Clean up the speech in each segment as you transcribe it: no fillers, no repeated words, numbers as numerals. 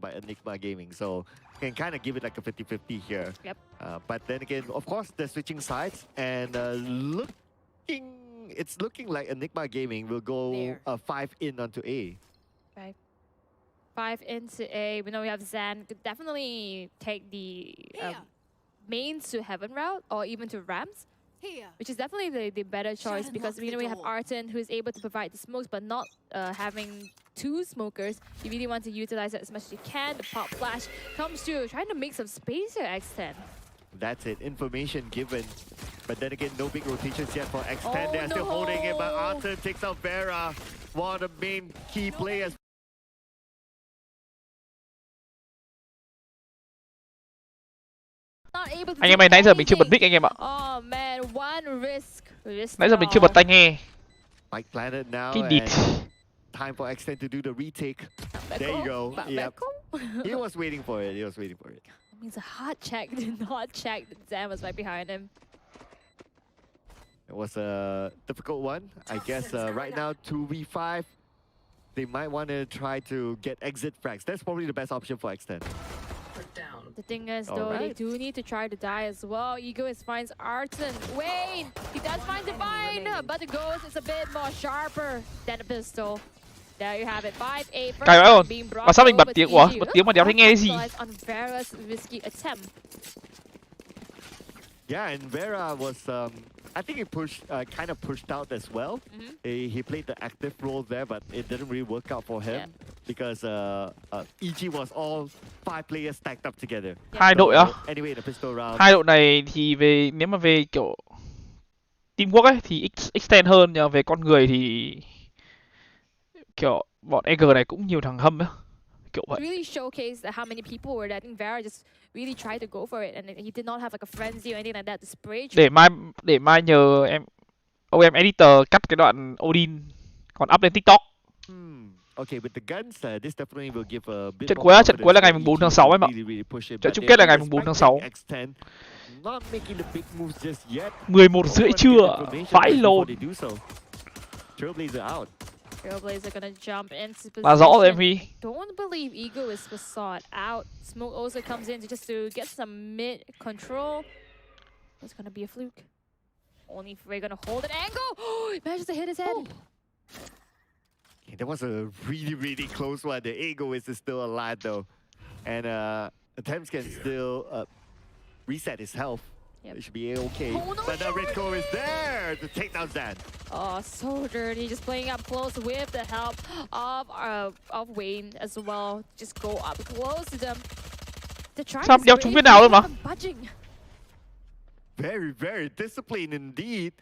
by Enigma Gaming. So can kind of give it like a 50-50 here. Yep. But then again, of course, they're switching sides and it's looking like Enigma Gaming will go 5 in onto A. 5 into A. We know we have Zan. Could definitely take the main to Heaven route or even to Rams. Which is definitely the better choice because we know we have Arton who is able to provide the smokes but not having 2 smokers. You really want to utilize it as much as you can. The pop flash comes through, trying to make some space here, X10. That's it, information given. But then again, no big rotations yet for X10. They're still holding it, but Arton takes out Vera, one of the main key players. Anh em ơi, nãy giờ mình chưa bật mic anh em ạ. Oh man, one risk. Nãy giờ mình chưa bật tai nghe. Mike planted now. Cái địt. Time for X10 to do the retake. There you go. Yep. He was waiting for it. He was waiting for it. That means a hard check did not check that Zan was right behind him. It was a difficult one. I guess right now 2v5. They might want to try to get exit frags. That's probably the best option for X10. The thing is, though, they do need to try to die as well. Ego finds Arton. Wayne! He does find Divine, but the ghost is a bit more sharper than a pistol. There you have it. 5-8 Cày vãi ồn. being Mà brought sao mình bật over tiếng? to Ủa? EG. Bật tiếng mà đéo thấy nghe gì. On Vera's risky attempt. Yeah, and Vera was, I think he pushed, kind of pushed out as well. He played the active role there, but it didn't really work out for him because EG was all 5 players stacked up together. Hai đội á. Anyway, the pistol round. Hai đội này thì nếu mà về kiểu teamwork ấy thì extend hơn, nhưng mà về con người thì kiểu bọn EG này cũng nhiều thằng hâm á. Kiểu vậy. Really showcased how many people were there. I think Vera just really tried to go for it, and he did not have like a frenzy or anything like that to spray. Để mai nhờ em editor cắt cái đoạn Odin còn up lên TikTok. Okay, with the guns, this definitely will give a bit Trận cuối là ngày 4 tháng 6 em ạ. Trận chung kết là ngày 4 tháng 6. 11:30 trưa. Vãi lồn. Trailblazer gonna jump into position. Là rõ rồi em Huy. Don't believe Ego is sought out. Smoke also comes in just to get some mid control. It's gonna be a fluke. Only if we're gonna hold an angle. He manages to hit his head. Okay, that was a really close one. The Egoist is still alive though. And attempts can still reset his health. It should be okay. Oh, no, but the red core is there to take down Zan. Oh, so dirty. Just playing up close with the help of Wayne as well. Just go up close to them. They're trying to đeo trúng viên nào luôn mà. Very disciplined indeed.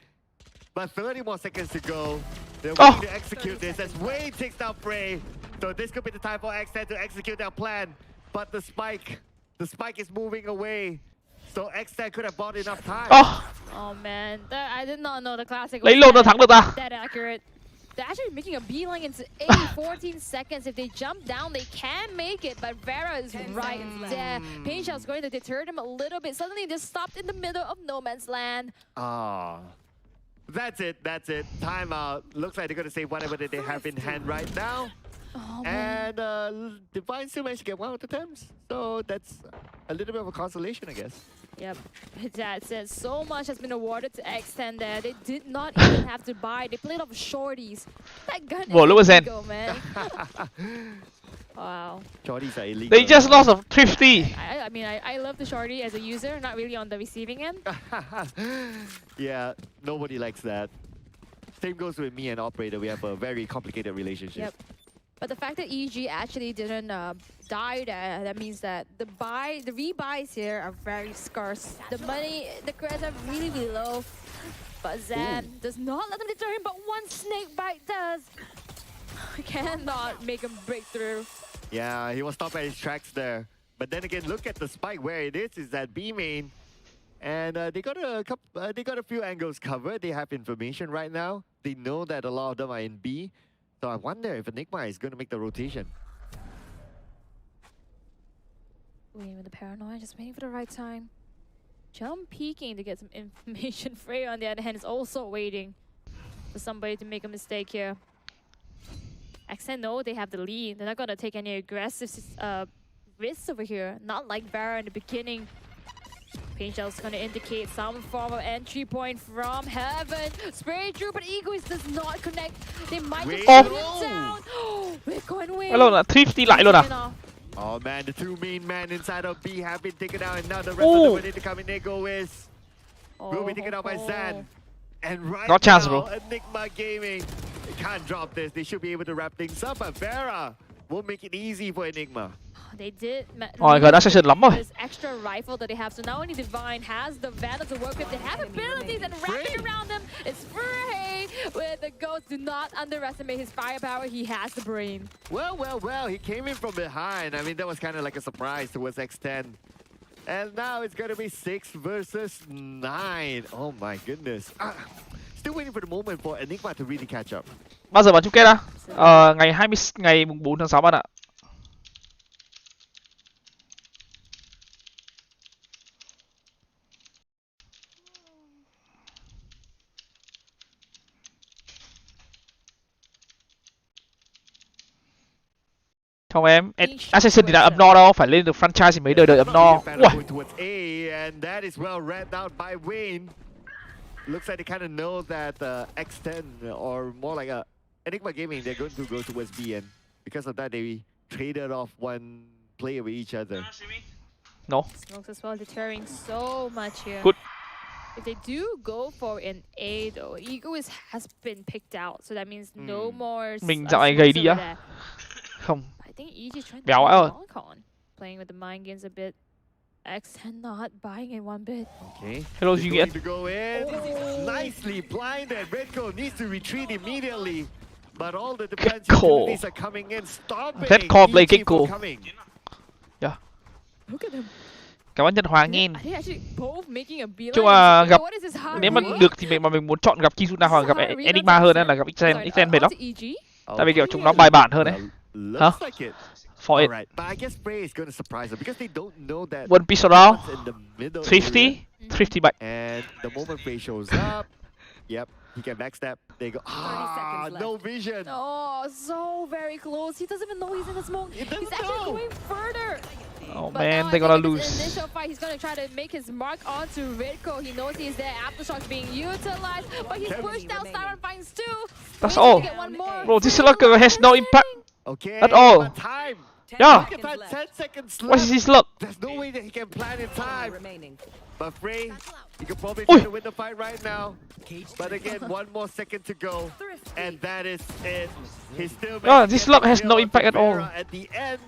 But 30 more seconds to go. They're waiting to execute this as Wayne takes down Frey. So this could be the time for X10 to execute their plan. But the spike is moving away. So X10 could have bought enough time. Oh man, I did not know the classic lấy lồn nó thắng được ta. That accurate. They're actually making a beeline into 14 seconds. If they jump down, they can make it. But Vera is right there. Pain Shell's going to deter them a little bit. Suddenly, they're stopped in the middle of no man's land. That's it. Timeout. Looks like they're going to save whatever that they have in hand right now. Oh, and Divine still managed to get 1 attempts. So that's a little bit of a consolation, I guess. Yep, that said, so much has been awarded to X10 there. They did not even have to buy. They played off shorties. That gun is illegal, man. Wow. Shorties are illegal. They just lost a Thrifty. I mean, I love the shorty as a user, not really on the receiving end. Yeah, nobody likes that. Same goes with me and Operator. We have a very complicated relationship. Yep. But the fact that EG actually didn't die there, that means that the rebuys here are very scarce. The money, the creds are really low. But Zan does not let them deter him, but one snake bite does. Cannot make him break through. Yeah, he was stopped at his tracks there. But then again, look at the spike where it is at B main. And they got a few angles covered. They have information right now. They know that a lot of them are in B. So I wonder if Enigma is going to make the rotation. Waiting with the paranoia, just waiting for the right time. Jump peeking to get some information. Frey, on the other hand, is also waiting for somebody to make a mistake here. X10 know they have the lead. They're not going to take any aggressive risks over here, not like Vera in the beginning. Paint Shell's gonna indicate some form of entry point from Heaven. Spray through, but Egoist does not connect. They might just shoot him down. We're going away. Hello là Thrifty lại luôn à? Oh man, the two main men inside of B have been taken out, and now the rest of the way to come in. Ego is will be taken out by Zan. And right Got chance, now, bro. Enigma Gaming, they can't drop this. They should be able to wrap things up, but Vera will make it easy for Enigma. They did. Ôi, gần Assassin lắm rồi. This extra rifle that they have, so not only Divine has the Vandal to work with, they have abilities and wrapping around them. It's Frey with the Ghost. Do not underestimate his firepower. He has the brain. Well, he came in from behind. I mean, that was kind of like a surprise towards X10. And now it's going to be 6 versus 9. Oh my goodness. Still waiting for the moment for Enigma to really catch up. Bao giờ bán chung kết á? Ngày mùng 4 tháng 6 bạn ạ. Không em, Assassin thì đã ấm no đâu, phải lên được franchise thì mới đời ấm no. And that is well read out by Wayne. Looks like they kind of know that X10 or more like a Enigma Gaming, they're going to go towards B, and because of that, they traded off one player with each other. No. Smokes as well, deterring so much here. Good. If they do go for an A though, Egoist has been picked out, so that means no more. Mình dạo này gầy đi á. Không. I think EG trying to Béo quá rồi. playing with the mind games a bit. X10 not buying in one bit. Okay. Hello, Duy Nghĩa. To go in. Nicely blinded. Redco needs to retreat immediately. But all the defense utilities are coming in, stopping. Redco play EG Gekko. Yeah. Look at him. Cảm ơn Nhật Hoàng nghìn. Chung là gặp nếu mà được thì mình muốn chọn gặp Kizuna hoặc gặp Enigma hơn là gặp X10 mệt lắm. Tại vì kiểu chúng nó bài bản hơn đấy. Hả? For it. But I guess Spray is going to surprise them because they don't know that. One piece around. Thrifty back. And the moment Spray shows up, yep, he can backstep. They go, no vision. Oh, so very close. He doesn't even know he's in the smoke. He's actually going further. Oh man, they're gonna lose. Initial fight, he's gonna try to make his mark onto Redco. He knows he's there. Aftershocks being utilized, but he's pushed out. Siren finds 2. That's all. Bro, this Slugger has no impact at all. Time. Yeah. 10 seconds left. What is this look? There's no way that he can plan in time. But Frey, he could probably try to win the fight right now. But again, 1 more second to go, and that is it. He's still. This lock has no impact at all. At the end.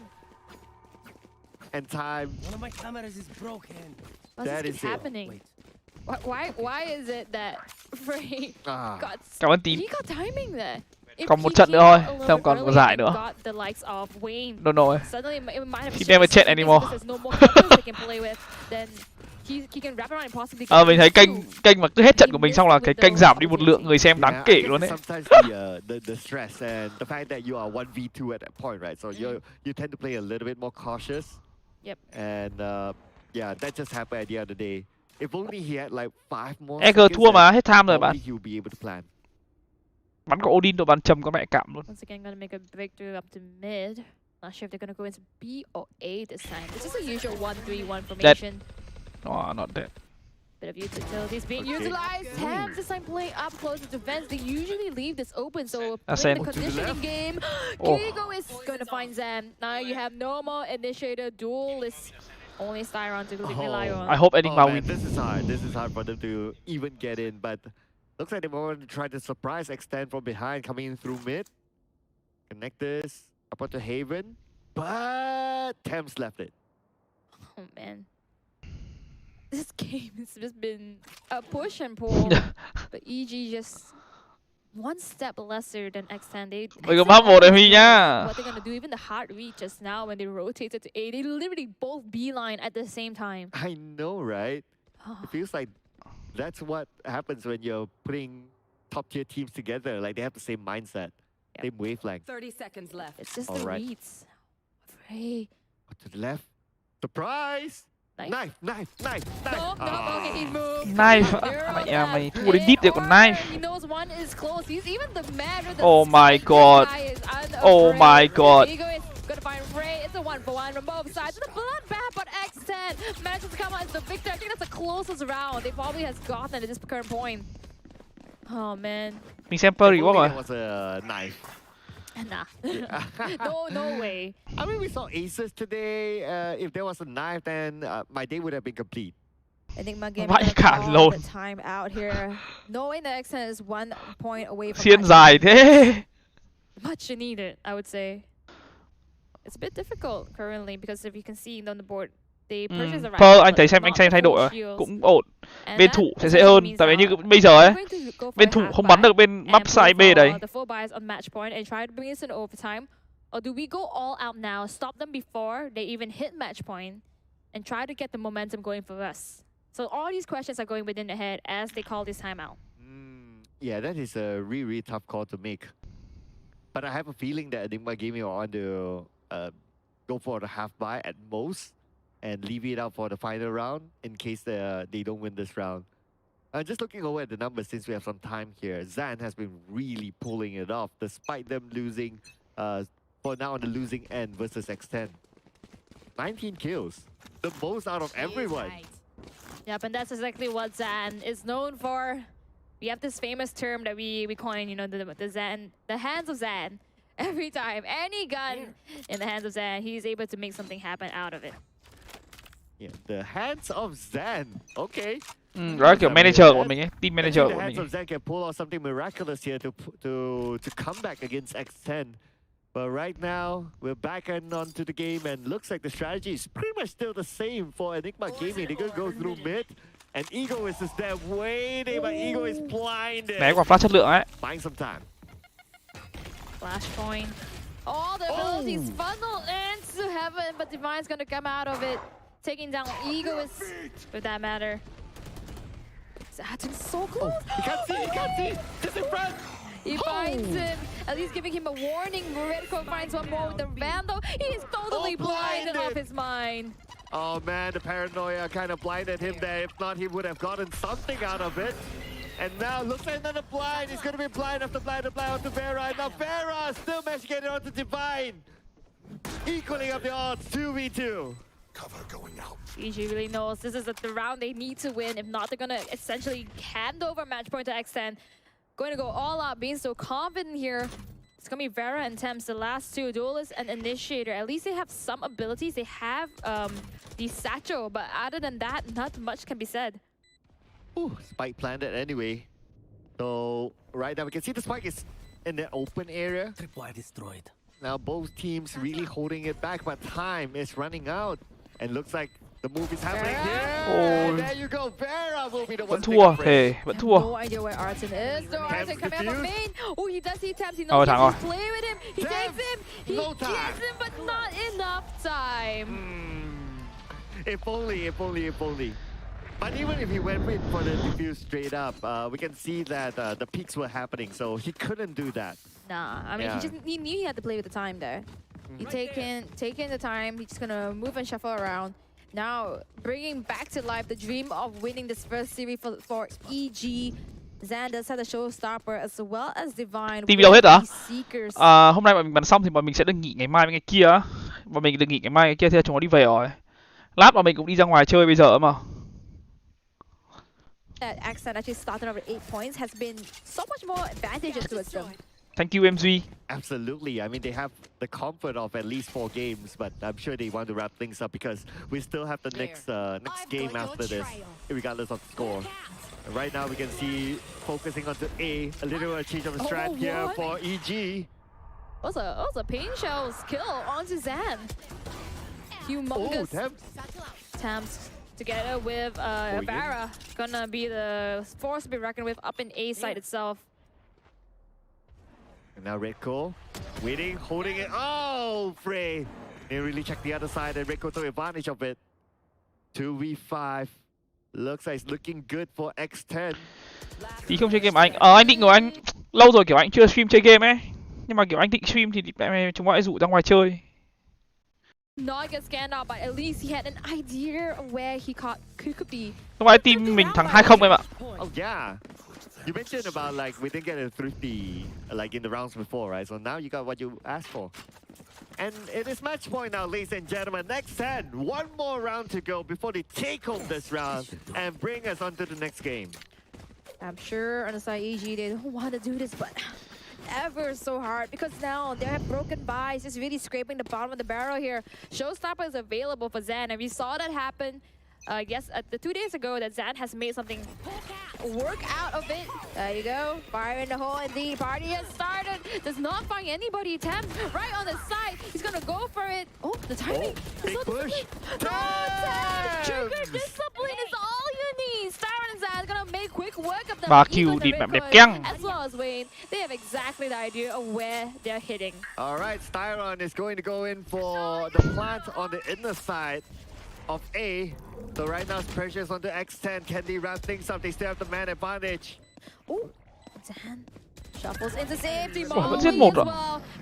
And time. One of my cameras is broken. What is happening? Why is it that Frey got? Cảm ơn team. He got timing there. Còn một trận nữa thôi, không còn có giải nữa. Don't know. He never chat anymore. Mình thấy kênh mà cứ hết trận của mình xong là cái kênh giảm đi một lượng người xem đáng kể luôn đấy. The stress and the fact that you are 1v2 at that point, right? So you tend to play a little bit more cautious. Yep. And yeah, that just happened at the end of the day. If only he had like 5 more EG thua mà, hết time rồi bạn. he would be able to plan. Bắn có Odin độ bắn chầm có mẹ cảm luôn. Once again, gonna make a breakthrough up to mid. Not sure if they're gonna go into B or A this time. This is a usual 1-3-1 formation. Oh, not dead. Bit of utilities being utilized. Tams this time playing up close to defense. They usually leave this open, so playing the conditioning game. Kigo is gonna find Zan. Now you have no more initiator duelist. Only Styron to rely on. I hope Enigma wins. This is hard. This is hard for them to even get in, but looks like they want to try to surprise Extend from behind, coming in through mid. Connect this up onto Haven, but Thames left it. Oh man. This game has just been a push and pull, but EG just one step lesser than Extend. Mày có 3-1 em Huy nhá. What they're gonna do, even the hard read just now when they rotated to A, they literally both beeline at the same time. I know, right? It feels like that's what happens when you're putting top-tier teams together. Like, they have the same mindset, same wavelength. 30 seconds left. It's just the reads. Frey. To the left. Surprise! Knife. No, okay, he moved. Knife. Mày thua đến deep rồi còn knife. He knows one is close. He's even the man with the Oh my god. Oh my god. Ego is gonna find Frey. It's a 1-for-1. from both sides. The bloodbath, but X10 manages to come out as the victor. I think that's the closest round they probably has gotten at this current point. Oh man. Mình xem Perry quá rồi. It was a knife. Nah. no way. I mean, we saw aces today. If there was a knife, then my day would have been complete. Enigma game Vãi gonna cả call lồn. the time out here. Knowing that X10 is 1 point away from Xiên that, dài thế. much needed, I would say. It's a bit difficult currently because if you can see on the board, they purchase the right. Thôi anh thấy xem thay đổi rồi, cũng ổn. Bên thủ sẽ dễ hơn, tại vì như bây giờ ấy, bên thủ không bắn được bên map side B đấy. The full buys on match point and try to bring this in overtime, or do we go all out now, stop them before they even hit match point, and try to get the momentum going for us? So all these questions are going within the head as they call this timeout. Yeah, that is a really tough call to make. But I have a feeling that Enigma Gaming are on to go for the half buy at most and leave it out for the final round in case they don't win this round. Just looking over at the numbers since we have some time here, Zan has been really pulling it off despite them losing, for now on the losing end versus X10. 19 kills, the most out of everyone. Yep, and that's exactly what Zan is known for. We have this famous term that we coin, you know, the Zan, the hands of Zan. Every time, any gun in the hands of Zan, he's able to make something happen out of it. Yeah, the hands of Zan. Okay. Đó kiểu manager của mình ấy, team manager The của hands mình. of Zan can pull off something miraculous here to come back against X10. But right now, we're back onto the game and looks like the strategy is pretty much still the same for Enigma Gaming. They're gonna go through mid. And Ego is just there waiting, but Ego is blinded. Né quả flash chất lượng ấy. Buying some time. Flashpoint. All the abilities funnel into heaven, but Divine's gonna come out of it, taking down Egoist, for that matter. Saturn's so close. He can't see, just in front. He finds him, at least giving him a warning. Redco finds one more with the Vandal. He is totally blinded off his mind. Oh man, the paranoia kind of blinded him there. If not, he would have gotten something out of it. And now looks like another blind. He's going to be blind after blind onto Vera. And now Vera still managed to get it onto Divine. Equaling up the odds, 2v2. Cover going out. EG really knows this is the round they need to win. If not, they're going to essentially hand over match point to X10. Going to go all out, being so confident here. It's going to be Vera and Thames, the last two, Duelist and Initiator. At least they have some abilities. They have the Satchel, but other than that, not much can be said. Ooh, spike planted anyway. So right now we can see the spike is in the open area. Tripwire destroyed. Now both teams really holding it back, but time is running out. And looks like the move is happening here. Oh. There you go. Vera will be the one Vẫn to thua, take a thề, break. vẫn thua. No idea where Arton is. No Arton coming up on main. Oh, he does see Thames. He Oh, knows he thằng can rồi. play with him. He Thames, takes him. He no time. gets him, but not enough time. If only. But even if he went in for the defuse straight up, we can see that the peaks were happening, so he couldn't do that. Nah, I mean, Yeah. he knew he had to play with the time there. He taking the time. He's just gonna move and shuffle around. Now, bringing back to life the dream of winning this first series for EG. Xander had a showstopper as well as Divine. Team đâu hết hả? Seekers. Hôm nay bọn mình bắn xong thì bọn mình sẽ được nghỉ ngày mai với ngày kia á. Bọn mình được nghỉ ngày mai ngày kia thì chúng nó đi về rồi. Lát bọn mình cũng đi ra ngoài chơi bây giờ mà. That Accent actually started over 8 points has been so much more advantageous towards them. Thank you MG. Absolutely. I mean, they have the comfort of at least 4 games, but I'm sure they want to wrap things up because we still have the next game after this, regardless of the score. And right now, we can see focusing onto A, a little change of strat here what? for EG. Was a pain shells kill onto Zan. Humongous. Thames together with Vera gonna be the force to be reckoned with up in A side itself. And now Redco waiting, holding it. Oh, Frey! They really check the other side and Redco took advantage of it. 2v5. Looks like it's looking good for X10. Tí không chơi game anh. Anh định ngồi anh lâu rồi kiểu anh chưa stream chơi game ấy. Nhưng mà kiểu anh định stream thì chúng nó lại rủ ra ngoài chơi. Not get scanned out, but at least he had an idea of where he could be. Lúc nãy team mình thắng 2-0 em ạ. Oh yeah. You mentioned about like we didn't get a thrifty like in the rounds before, right? So now you got what you asked for. And it is match point now, ladies and gentlemen. Next 10, one more round to go before they take home this round and bring us on to the next game. I'm sure on the side EG they don't want to do this, but ever so hard because now they have broken buys, just really scraping the bottom of the barrel here. Showstopper is available for Zan, and we saw that happen. Yes, 2 days ago that Zan has made something work out of it. There you go. Fire in the hole and the party has started. Does not find anybody. Tem right on the side. He's gonna go for it. Oh, the timing. Big push. No, Tem! Trigger discipline is all you need. Styron and Zan gonna make quick work of them. BenQ đi map đẹp căng. As well as Wayne. They have exactly the idea of where they're hitting. Alright, Styron is going to go in for the plant on the inner side of A. So right now pressure is on the X10. Can they wrap things up? They still have the man advantage. Oh, Zan shuffles into safety. Vẫn giết một rồi.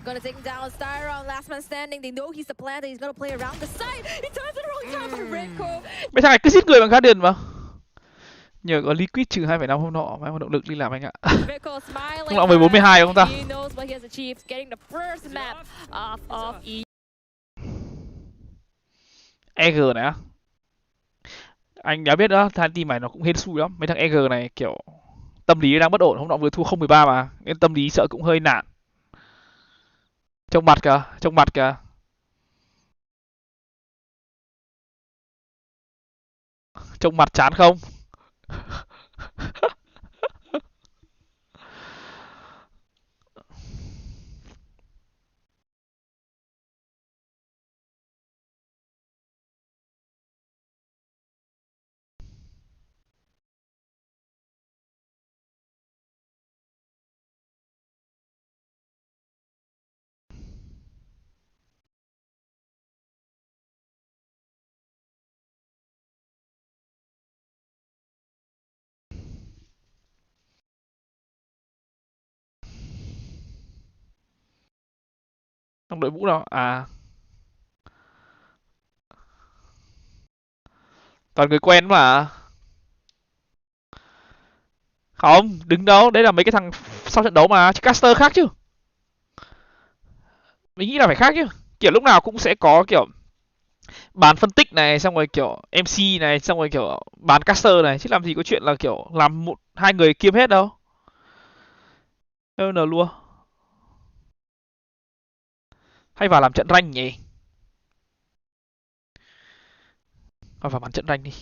Gonna take him down. Styron, last man standing. They know he's the planter. He's gonna play around the side. He turns it wrong time for BenQ. Mấy thằng này cứ giết người bằng Guardian mà. Nhờ có liquid trừ 2,5 hôm nọ mà em có động lực đi làm anh ạ. BenQ smiling. Không lẽ 14 12 không ta? He knows what he has achieved, getting the first map off of E. EG này á. Anh đã biết đó, team này nó cũng hên xui lắm. Mấy thằng EG này kiểu tâm lý đang bất ổn, hôm nọ vừa thua 0-13 mà, nên tâm lý sợ cũng hơi nản. Trông mặt kìa, trông mặt kìa. Trông mặt chán không? Trong đội vũ nào? À. Toàn người quen mà. Không, đứng đâu, đấy là mấy cái thằng sau trận đấu mà, caster khác chứ. Mình nghĩ là phải khác chứ. Kiểu lúc nào cũng sẽ có kiểu bàn phân tích này, xong rồi kiểu MC này, xong rồi kiểu bàn caster này, chứ làm gì có chuyện là kiểu làm một hai người kiêm hết đâu. N luôn. Hay vào làm trận rank nhỉ? Vào bàn trận rank đi.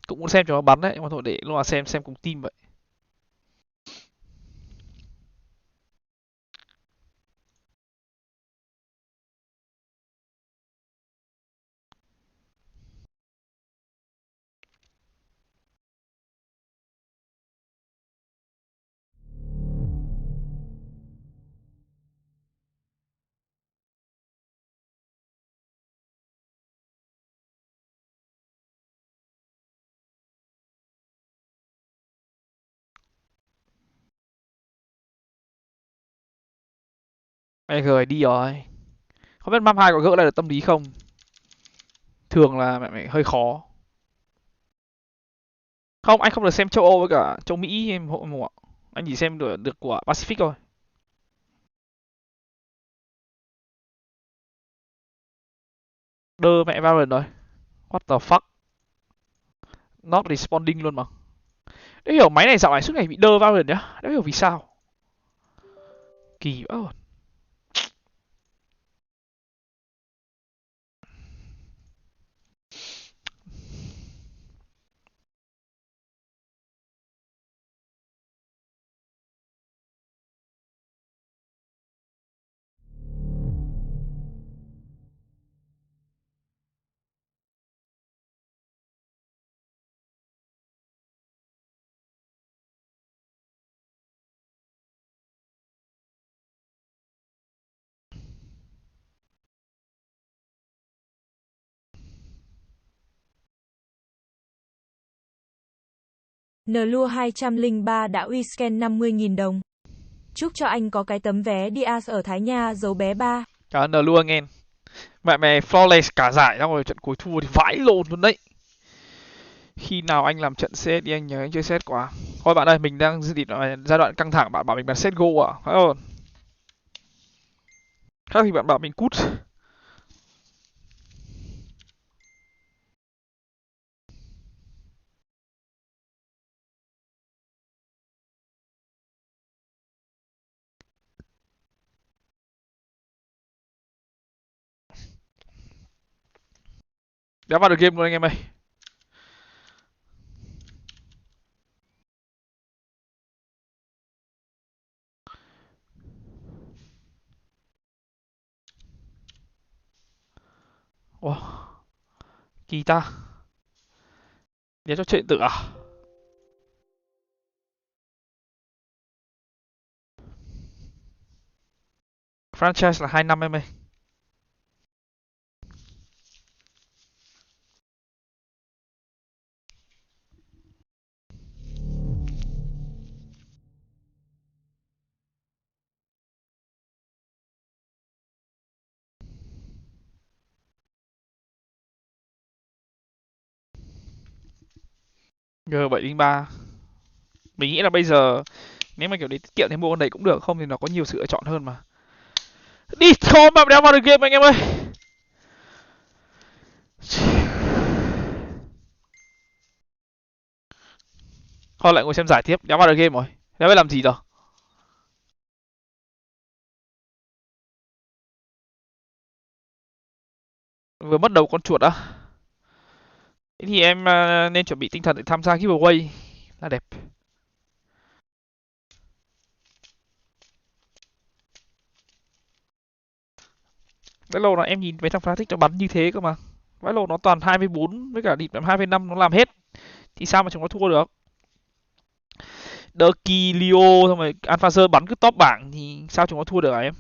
Cũng muốn xem cho nó bắn đấy, nhưng mà thôi để lúc nào xem cùng team vậy. EG đi rồi. Không biết map 2 có gỡ lại được tâm lý không? Thường là mẹ hơi khó. Không, anh không được xem châu Âu với cả châu Mỹ em hộ ạ. Anh chỉ xem được của Pacific thôi. Đơ mẹ Valorant rồi. What the fuck? Not responding luôn mà. Để hiểu máy này dạo này suốt ngày bị đơ Valorant nhá. Để hiểu vì sao. Kỳ vãi. Nlua 203 đã uy scan 50.000 đồng. Chúc cho anh có cái tấm vé DyAC ở Thái Nha dấu bé 3. Cả Nlua nghe. Mẹ flawless cả giải xong rồi trận cuối thua thì vãi lộn luôn đấy. Khi nào anh làm trận set đi anh nhớ anh chơi set quá. Thôi bạn ơi, mình đang dự định giai đoạn căng thẳng, bạn bảo mình bắn set go à? Phải không? Khác thì bạn bảo mình cút. Đã vào được game luôn anh em ơi. Wow, kỳ ta. Để cho chuyện tự à? Franchise là 2 năm em ơi. G703. Mình nghĩ là bây giờ nếu mà kiểu để tiết kiệm thì mua con đấy cũng được, không thì nó có nhiều sự lựa chọn hơn mà. Đi thôi mà đéo vào được game anh em ơi. Thôi lại ngồi xem giải tiếp, đéo vào được game rồi. Đéo biết làm gì rồi. Vừa mất đầu con chuột á. Thế thì em nên chuẩn bị tinh thần để tham gia giveaway là đẹp. Cái lô là em nhìn mấy thằng Fnatic nó bắn như thế cơ mà. Cái lô nó toàn 24 với cả địch 2,5 nó làm hết. Thì sao mà chúng nó thua được? Ducky, Leo xong rồi Alpha bắn cứ top bảng thì sao chúng nó thua được hả em?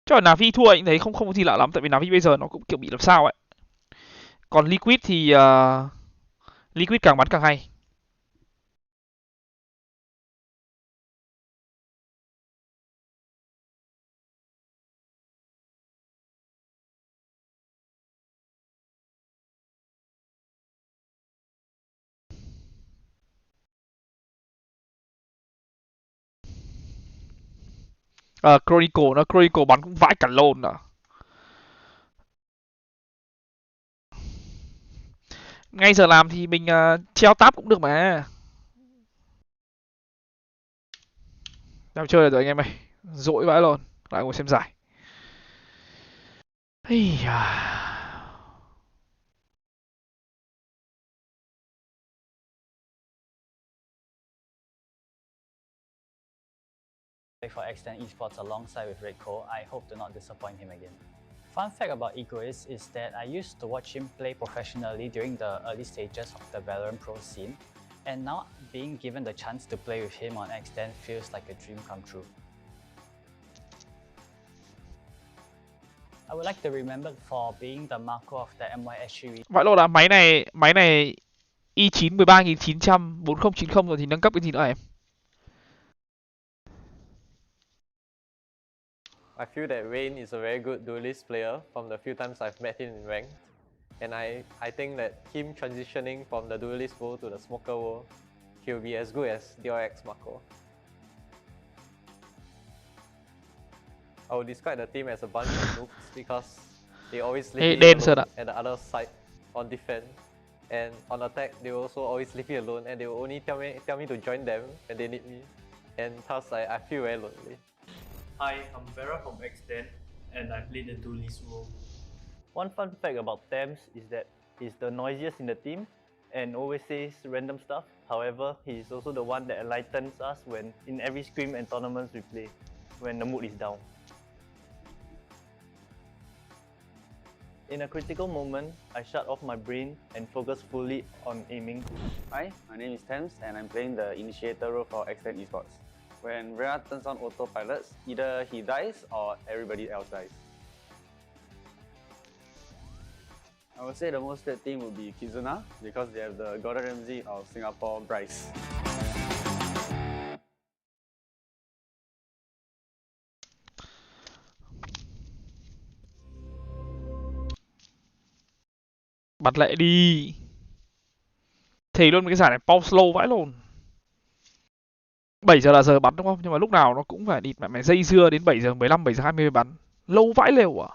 Chứ là Navi thua anh thấy không có gì lạ lắm, tại vì Navi bây giờ nó cũng kiểu bị làm sao ấy. Còn Liquid thì Liquid càng bắn càng hay. Chronicle bắn cũng vãi cả lồn à. Ngay giờ làm thì mình treo tab cũng được mà. Làm chơi rồi anh em ơi. Dỗi vãi luôn. Lại ngồi xem giải. For Extend Esports alongside with Redco, I hope to not disappoint him again. Fun fact about Egoist is that I used to watch him play professionally during the early stages of the VALORANT Pro scene, and now being given the chance to play with him on Extend feels like a dream come true. I would like to be remembered for being the Marco of the MYSG. Vãi lộn là máy này i9 13900 4090 rồi thì nâng cấp cái gì nữa em? I feel that Rain is a very good duelist player from the few times I've met him in ranked, and I think that him transitioning from the duelist world to the smoker world, he'll be as good as DyAC Marco. I would describe the team as a bunch of noobs because they always leave me alone at the other side on defense, and on attack they will also always leave me alone, and they will only tell me to join them when they need me, and thus I feel very lonely. Hi, I'm Vera from Extend, and I play the duelist role. One fun fact about Thames is that he's the noisiest in the team and always says random stuff. However, he's also the one that enlightens us when in every scrim and tournaments we play, when the mood is down. In a critical moment, I shut off my brain and focus fully on aiming. Hi, my name is Thames and I'm playing the initiator role for Extend Esports. When Vera turns on autopilots, either he dies or everybody else dies. I would say the most played team would be Kizuna because they have the Gordon Ramsay of Singapore, Bryce. Bật lại đi. Thì luôn cái giải này pause slow vãi lồn. 7 giờ là giờ bắn đúng không? Nhưng mà lúc nào nó cũng phải đi mẹ dây dưa đến 7 giờ 15, 7 giờ 20 bắn. Lâu vãi lều à.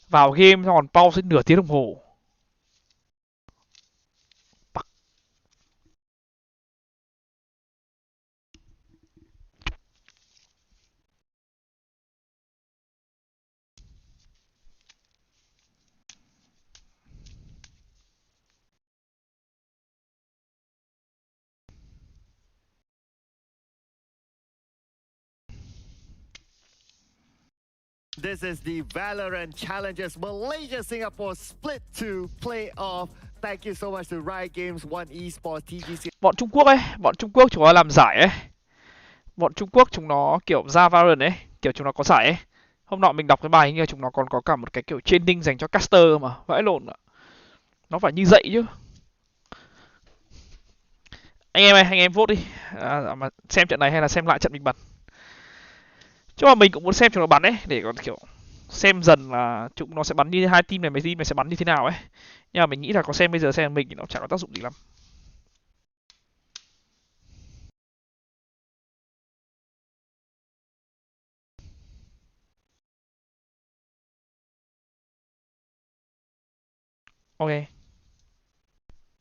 Vào game còn pause đến nửa tiếng đồng hồ. This is the Valorant Challengers Malaysia Singapore split to playoff. Thank you so much to Riot Games, One Esports, TGC. Bọn Trung Quốc ấy, bọn Trung Quốc chúng nó làm giải ấy. Bọn Trung Quốc chúng nó kiểu ra Valorant ấy, kiểu chúng nó có giải ấy. Hôm nọ mình đọc cái bài như chúng nó còn có cả một cái kiểu training dành cho caster mà, vãi lộn ạ. Nó phải như vậy chứ. Anh em ơi, anh em vote đi. Mà xem trận này hay là xem lại trận mình bắn. Chứ mà mình cũng muốn xem chúng nó bắn ấy, để còn kiểu xem dần là chúng nó sẽ bắn như hai team này, mấy team này sẽ bắn như thế nào ấy. Nhưng mà mình nghĩ là có xem bây giờ xem mình thì nó chẳng có tác dụng gì lắm. Ok.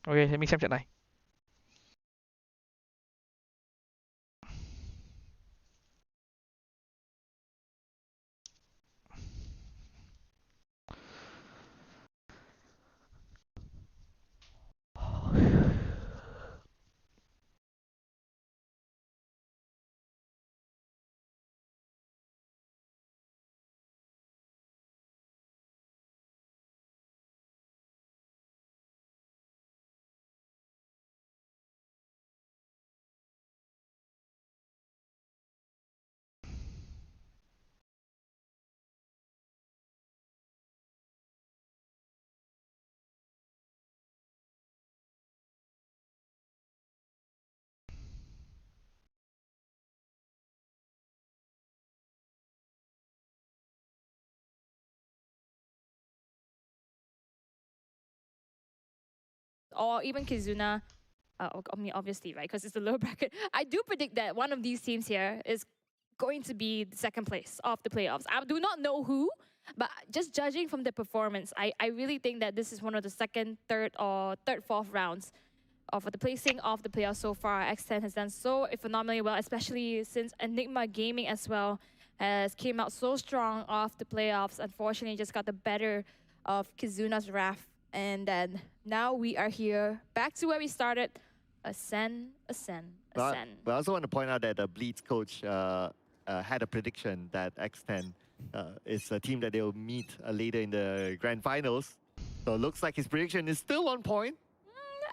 Ok, thế mình xem trận này. Or even Kizuna. I mean, obviously, right? Because it's the lower bracket. I do predict that one of these teams here is going to be the second place of the playoffs. I do not know who, but just judging from the performance, I really think that this is one of the second, third, fourth rounds of the placing of the playoffs so far. X10 has done so phenomenally well, especially since Enigma Gaming as well has came out so strong off the playoffs. Unfortunately, just got the better of Kizuna's Wrath. And then now we are here, back to where we started. Ascend. But I also want to point out that the Bleeds coach had a prediction that X10 is a team that they'll meet later in the grand finals. So it looks like his prediction is still on point.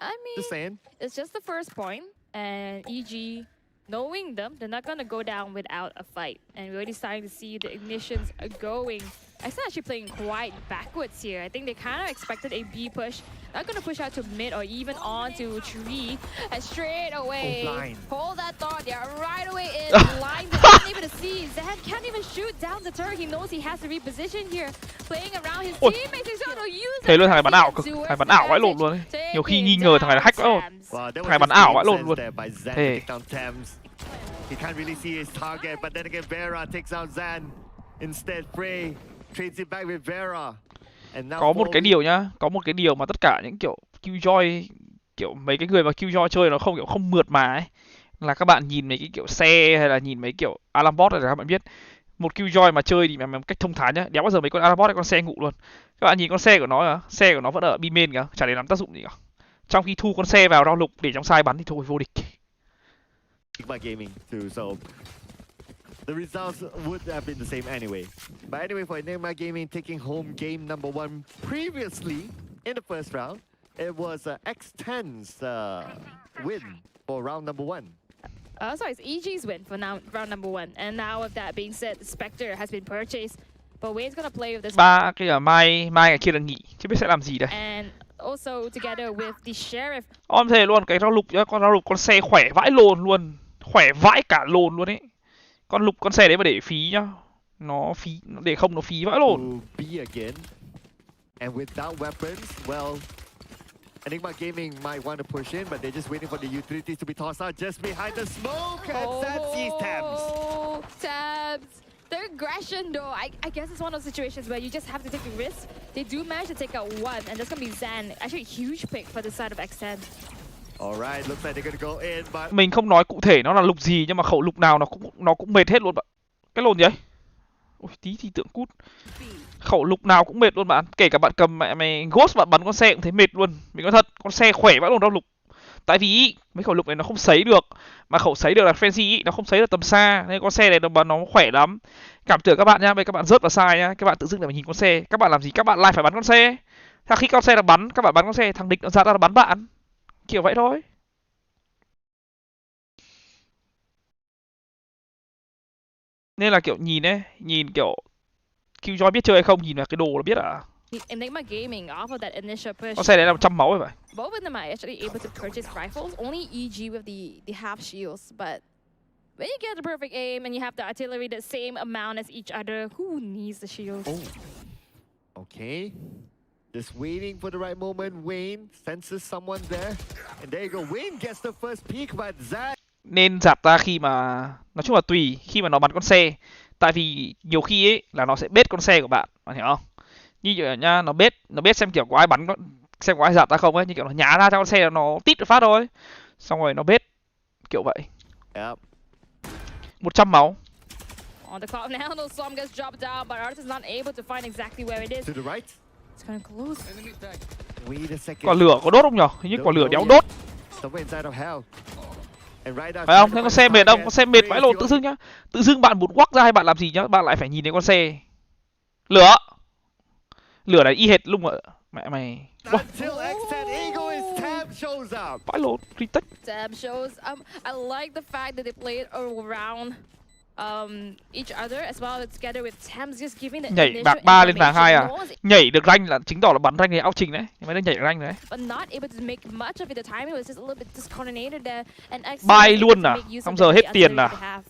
I mean, Just saying. It's just the first point, and EG, knowing them, they're not gonna go down without a fight. And we're already starting to see the ignitions going. X10 actually playing quite backwards here. I think they kind of expected a B push. Not gonna push out to mid or even on to tree. And straight away, hold that thought. Yeah, right away in. Blind, not even to see. Zan can't even shoot down the turret. He knows he has to reposition here. Playing around his teammates. He's gonna use Thế luôn, thằng này bắn ảo cực, thằng này bắn ảo vãi lộn luôn ấy. Nhiều khi nghi ngờ thằng này là hack vãi lộn. Thằng này bắn ảo vãi lộn luôn. Thế. He can't really see his target, but then again, Vera takes out Zan. Instead, Frey trades it back with Vera. Có một cái điều nhá, có một cái điều mà tất cả những kiểu Killjoy, kiểu mấy cái người mà Killjoy chơi nó không kiểu không mượt mà ấy, là các bạn nhìn mấy cái kiểu xe hay là nhìn mấy kiểu Alambot này là các bạn biết một Killjoy mà chơi thì mà cách thông thái nhá, đéo bao giờ mấy con Alambot hay con xe ngụ luôn. Các bạn nhìn con xe của nó à, xe của nó vẫn ở B main kìa, chả để làm tác dụng gì cả. Trong khi thu con xe vào rau lục để trong sai bắn thì thôi vô địch. Gaming too, so the results would have been the same anyway. But anyway, for Enigma Gaming taking home game number 1 previously in the first round, it was X10's win for round number 1. Sorry, it's EG's win for now, round number 1. And now with that being said, the Spectre has been purchased. But Wayne's gonna play with this. Ba cái là mai ngày kia là nghỉ, chứ biết sẽ làm gì đây. And also together with the Sheriff. Om thề luôn, cái rau lục nhá, con rau lục con xe khỏe vãi lồn luôn, khỏe vãi cả lồn luôn ấy. Con lục con xe đấy mà để phí nhá, nó phí, nó để không nó phí vãi lồn. And without weapons, well, Enigma Gaming might want to push in, but they're just waiting for the utilities to be tossed out just behind the smoke. And Zan sees Tabs. Tabs. Their aggression, though, I guess it's one of those situations where you just have to take the risk. They do manage to take out one, and that's going to be Zan. Actually, a huge pick for the side of X10. Alright, looks like they're gonna go in, but... Mình không nói cụ thể nó là lục gì, nhưng mà khẩu lục nào nó cũng mệt hết luôn bạn. Cái lồn gì ấy? Ôi, tí thì tượng cút. Khẩu lục nào cũng mệt luôn bạn. Kể cả bạn cầm mày Ghost bạn bắn con xe cũng thấy mệt luôn. Mình nói thật, con xe khỏe vãi luôn đâu lục. Tại vì mấy khẩu lục này nó không sấy được. Mà khẩu sấy được là Frenzy nó không sấy được tầm xa. Nên con xe này nó khỏe lắm. Cảm tưởng các bạn nhá, các bạn rớt vào sai nhá. Các bạn tự dưng lại nhìn con xe. Các bạn làm gì? Các bạn lại phải bắn con xe. Thế khi con xe là bắn, các bạn bắn con xe, thằng địch nó ra là bắn bạn. Kiểu vậy thôi. Nên là kiểu nhìn ấy, nhìn kiểu Killjoy biết chơi hay không, nhìn vào cái đồ là biết à. Enigma Gaming off of that initial push. Con xe đấy là 100 máu rồi vậy. Both of them are actually able to purchase rifles. Only EG with the half shields, but when you get the perfect aim and you have the artillery the same amount as each other, who needs the shields? Oh. Okay. Just waiting for the right moment. Wayne senses someone there. And there you go. Wayne gets the first peek, but Zan... Nên dạp ra khi mà... Nói chung là tùy khi mà nó bắn con xe. Tại vì nhiều khi ấy là nó sẽ bết con xe của bạn. Bạn hiểu không? Như vậy nhá, nó bết xem kiểu có ai bắn, xem có ai dạp ra không ấy. Như kiểu nó nhá ra cho con xe nó tít được phát thôi. Xong rồi nó bết. Kiểu vậy. Yep. 100 máu. On the clock now, no Storm gets dropped down, but Artis is not able to find exactly where it is. To the right. It's kind of close. Wait a second. Quả lửa có đốt không nhở? Hình như quả lửa đéo đốt. Somewhere inside of hell. Phải không? Thế con xe mệt không? Con xe mệt vãi lộn tự dưng nhá. Tự dưng bạn bụt quắc ra hay bạn làm gì nhá, bạn lại phải nhìn đến con xe. Lửa. Lửa này y hệt lung ở mẹ mày. Vãi lộn, retake. Tab shows. I like the fact that they played around each other as well together with Tams just giving the nhảy bạc 3 lên vàng 2 à? Nhảy được rank là chứng tỏ là bắn rank này out trình đấy. Mày đang nhảy rank đấy. But not able to make much of it. The timing was just a little bit discoordinated there. And Bay luôn à? Xong giờ hết tiền à?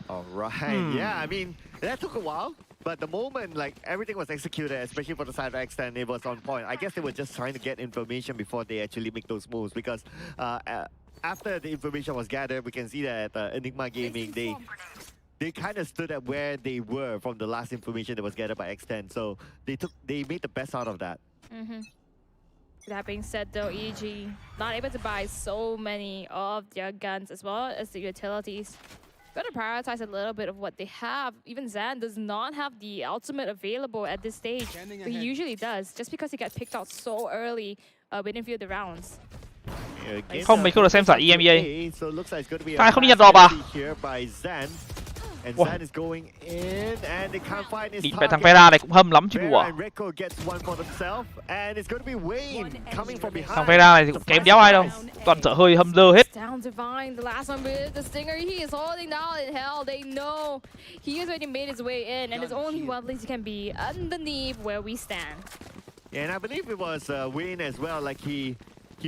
Alright, yeah, I mean, that took a while. But the moment, like, everything was executed, especially for the side of X10, it was on point. I guess they were just trying to get information before they actually make those moves. Because after the information was gathered, we can see that Enigma Gaming, they kind of stood at where they were from the last information that was gathered by X10. So they made the best out of that. That being said, though, EG not able to buy so many of their guns as well as the utilities. Going to prioritize a little bit of what they have. Even Zan does not have the ultimate available at this stage, but he usually does, just because he got picked out so early within few of the rounds. Không, mình không được xem giải EMEA. Ai không đi nhặt đò à? And Zan is going in and they can't find his target. Thằng Vera này cũng hâm lắm chứ đùa. Thằng Vera này thì cũng kém đéo ai đâu. Toàn dở hơi hâm dơ hết. Yeah, and I believe it was Wayne as well, like he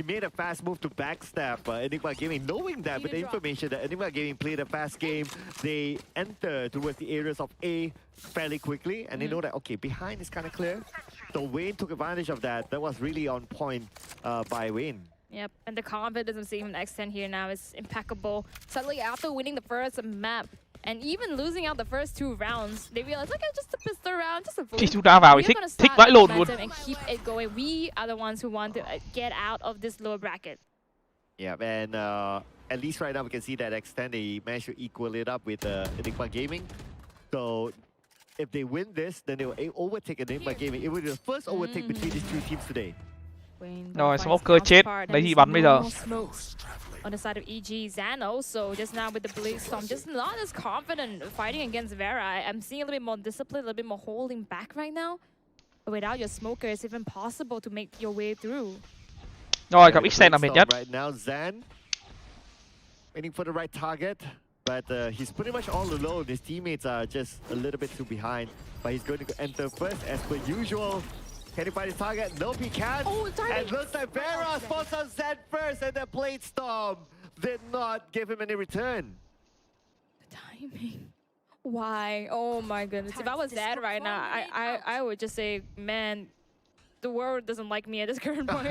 made a fast move to backstab Enigma Gaming, knowing that with the information that Enigma Gaming played a fast game, they enter towards the areas of A fairly quickly, and they know that, okay, behind is kind of clear. So Wayne took advantage of that. That was really on point by Wayne. Yep, and the confidence I'm seeing from X10 here now is impeccable. Suddenly, after winning the first map, and even losing out the first 2 rounds, they realized, okay, just a pistol round, just a vote. Khi chúng ta vào thì thích vãi lồn luôn. And keep it going. We are the ones who want to get out of this lower bracket. Yeah, and at least right now we can see that X10, they managed to equal it up with Enigma Gaming. So if they win this, then they will overtake Enigma Gaming. It will be the first overtake between these 2 teams today. Rồi, Smoker chết. Đấy thì bắn bây giờ. On the side of EG, Zan also just now with the Blade Storm, just not as confident fighting against Vera. I'm seeing a little bit more discipline, a little bit more holding back right now. But without your smoker, it's even possible to make your way through. Rồi, gặp X10 là mệt nhất. Right now, Zan waiting for the right target, but he's pretty much all alone. His teammates are just a little bit too behind, but he's going to enter first as per usual. Can he find his target? Nope, he can't. Oh, and looks like Vera spots on Zan first, and the Blade Storm did not give him any return. The timing. Why? Oh my goodness. If I was Zan right now, I would just say, man, the world doesn't like me at this current point.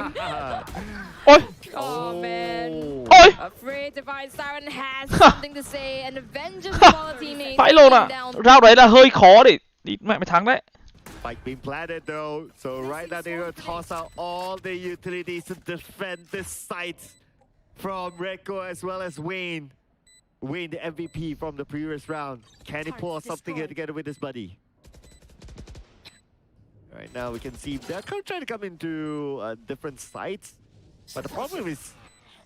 Ôi, Oh man. ôi, Afraid to find Siren has something to say and vengeance for all teammates. vãi lồn à. Round đấy là hơi khó để đi mẹ mới thắng đấy. Spike being planted though, so right now they're gonna toss out all the utilities to defend this site from Rekko as well as Wayne. Wayne, the MVP from the previous round. Can he pull off something here together with his buddy? Right now we can see they're trying to come into different sites, but the problem is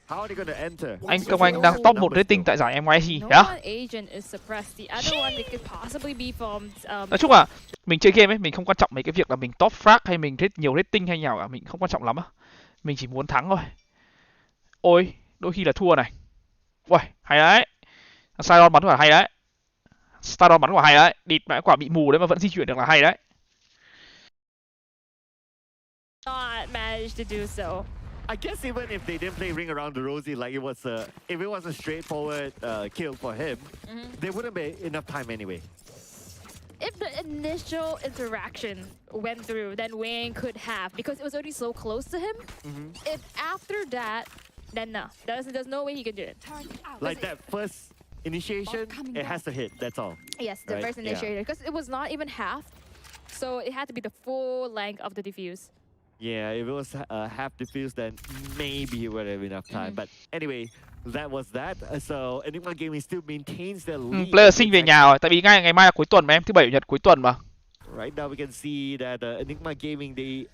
how are they gonna enter? Anh Công Anh đang top 1 rating tại giải MYC No hả? one agent is suppressed. The other one it could possibly be from Nói chung là mình chơi game ấy, mình không quan trọng mấy cái việc là mình top frag hay mình nhiều rating hay nào cả, mình không quan trọng lắm á. Mình chỉ muốn thắng thôi. Ôi, đôi khi là thua này. Uầy, hay đấy. Sidon bắn quả hay đấy. Sidon bắn quả hay đấy. Địt mẹ quả bị mù đấy mà vẫn di chuyển được là hay đấy. not managed to do so. I guess even if they didn't play ring around the rosy like it was if it was a straightforward kill for him, there wouldn't be enough time anyway. If the initial interaction went through, then Wayne could have, because it was already so close to him. If after that, then no, there's no way he can do it. Like that first initiation, it has to hit, that's all. Yes, the Right, first initiator, because it was not even half, so it had to be the full length of the diffuse. Yeah, if it was half diffuse, then maybe he would have enough time. But anyway, that was that. So Enigma Gaming still maintains their lead. Player sinh về nhà rồi, tại vì ngày mai là cuối tuần mà em, thứ bảy chủ nhật cuối tuần mà. Right now we can see that Enigma Gaming, they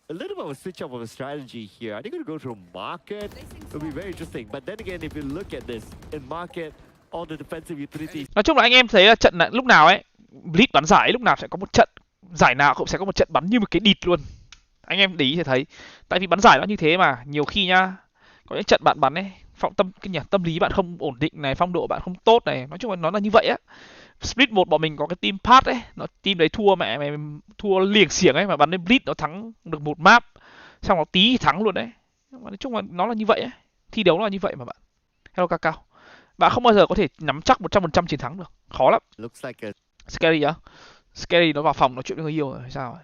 a little bit of a switch up of a strategy here. Are they going to go to a market? It'll be very interesting. But then again, if you look at this in market, all the defensive utilities. Nói chung là anh em thấy là trận lúc nào ấy, Blitz bắn giải lúc nào sẽ có một trận, giải nào cũng sẽ có một trận bắn như một cái địt luôn. Anh em để ý sẽ thấy, tại vì bắn giải nó như thế mà, nhiều khi nhá, có những trận bạn bắn ấy, tâm lý bạn không ổn định này, phong độ bạn không tốt này, nói chung là nó là như vậy á. Split 1 bọn mình có cái team pass ấy, nó team đấy thua mẹ mày thua liềng xiềng ấy, mà bắn lên Blitz nó thắng được một map, xong nó tí thì thắng luôn đấy. Nói chung là nó là như vậy ấy, thi đấu nó là như vậy mà bạn. Hello Cacao, bạn không bao giờ có thể nắm chắc 100% chiến thắng được, khó lắm. Scary á, Scary nó vào phòng nói chuyện với người yêu rồi sao ấy.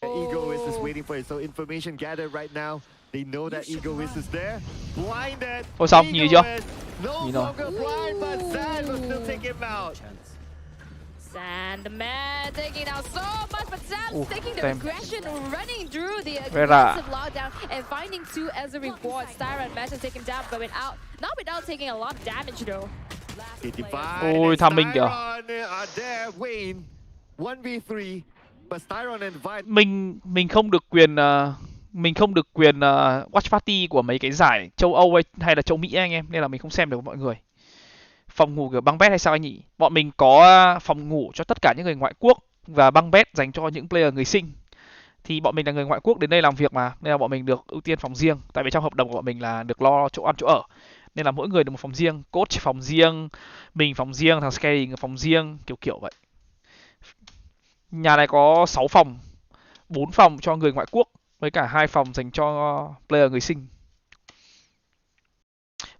Egoist is waiting for it, so information gathered right now. They know that Egoist is there. Blinded. Ôi xong, nhìn chưa? No longer blind, but Zan will still take him out. Zan, the man, taking out so much, but Zan taking the aggression, running through the Vera. aggressive lockdown and finding two as a reward. Styron managed to take him down, but not without taking a lot of damage though. Ôi tham minh kìa. Wayne 1v3. Mình không được quyền watch party của mấy cái giải châu Âu hay là châu Mỹ anh em, nên là mình không xem được mọi người. Phòng ngủ kiểu băng bet hay sao anh nhỉ? Bọn mình có phòng ngủ cho tất cả những người ngoại quốc và băng bet dành cho những player người sinh. Thì bọn mình là người ngoại quốc đến đây làm việc mà, nên là bọn mình được ưu tiên phòng riêng. Tại vì trong hợp đồng của bọn mình là được lo chỗ ăn chỗ ở, nên là mỗi người được một phòng riêng, coach phòng riêng, mình phòng riêng, thằng Scary phòng riêng, kiểu vậy. Nhà này có 6 phòng, 4 phòng cho người ngoại quốc với cả 2 phòng dành cho player người sinh.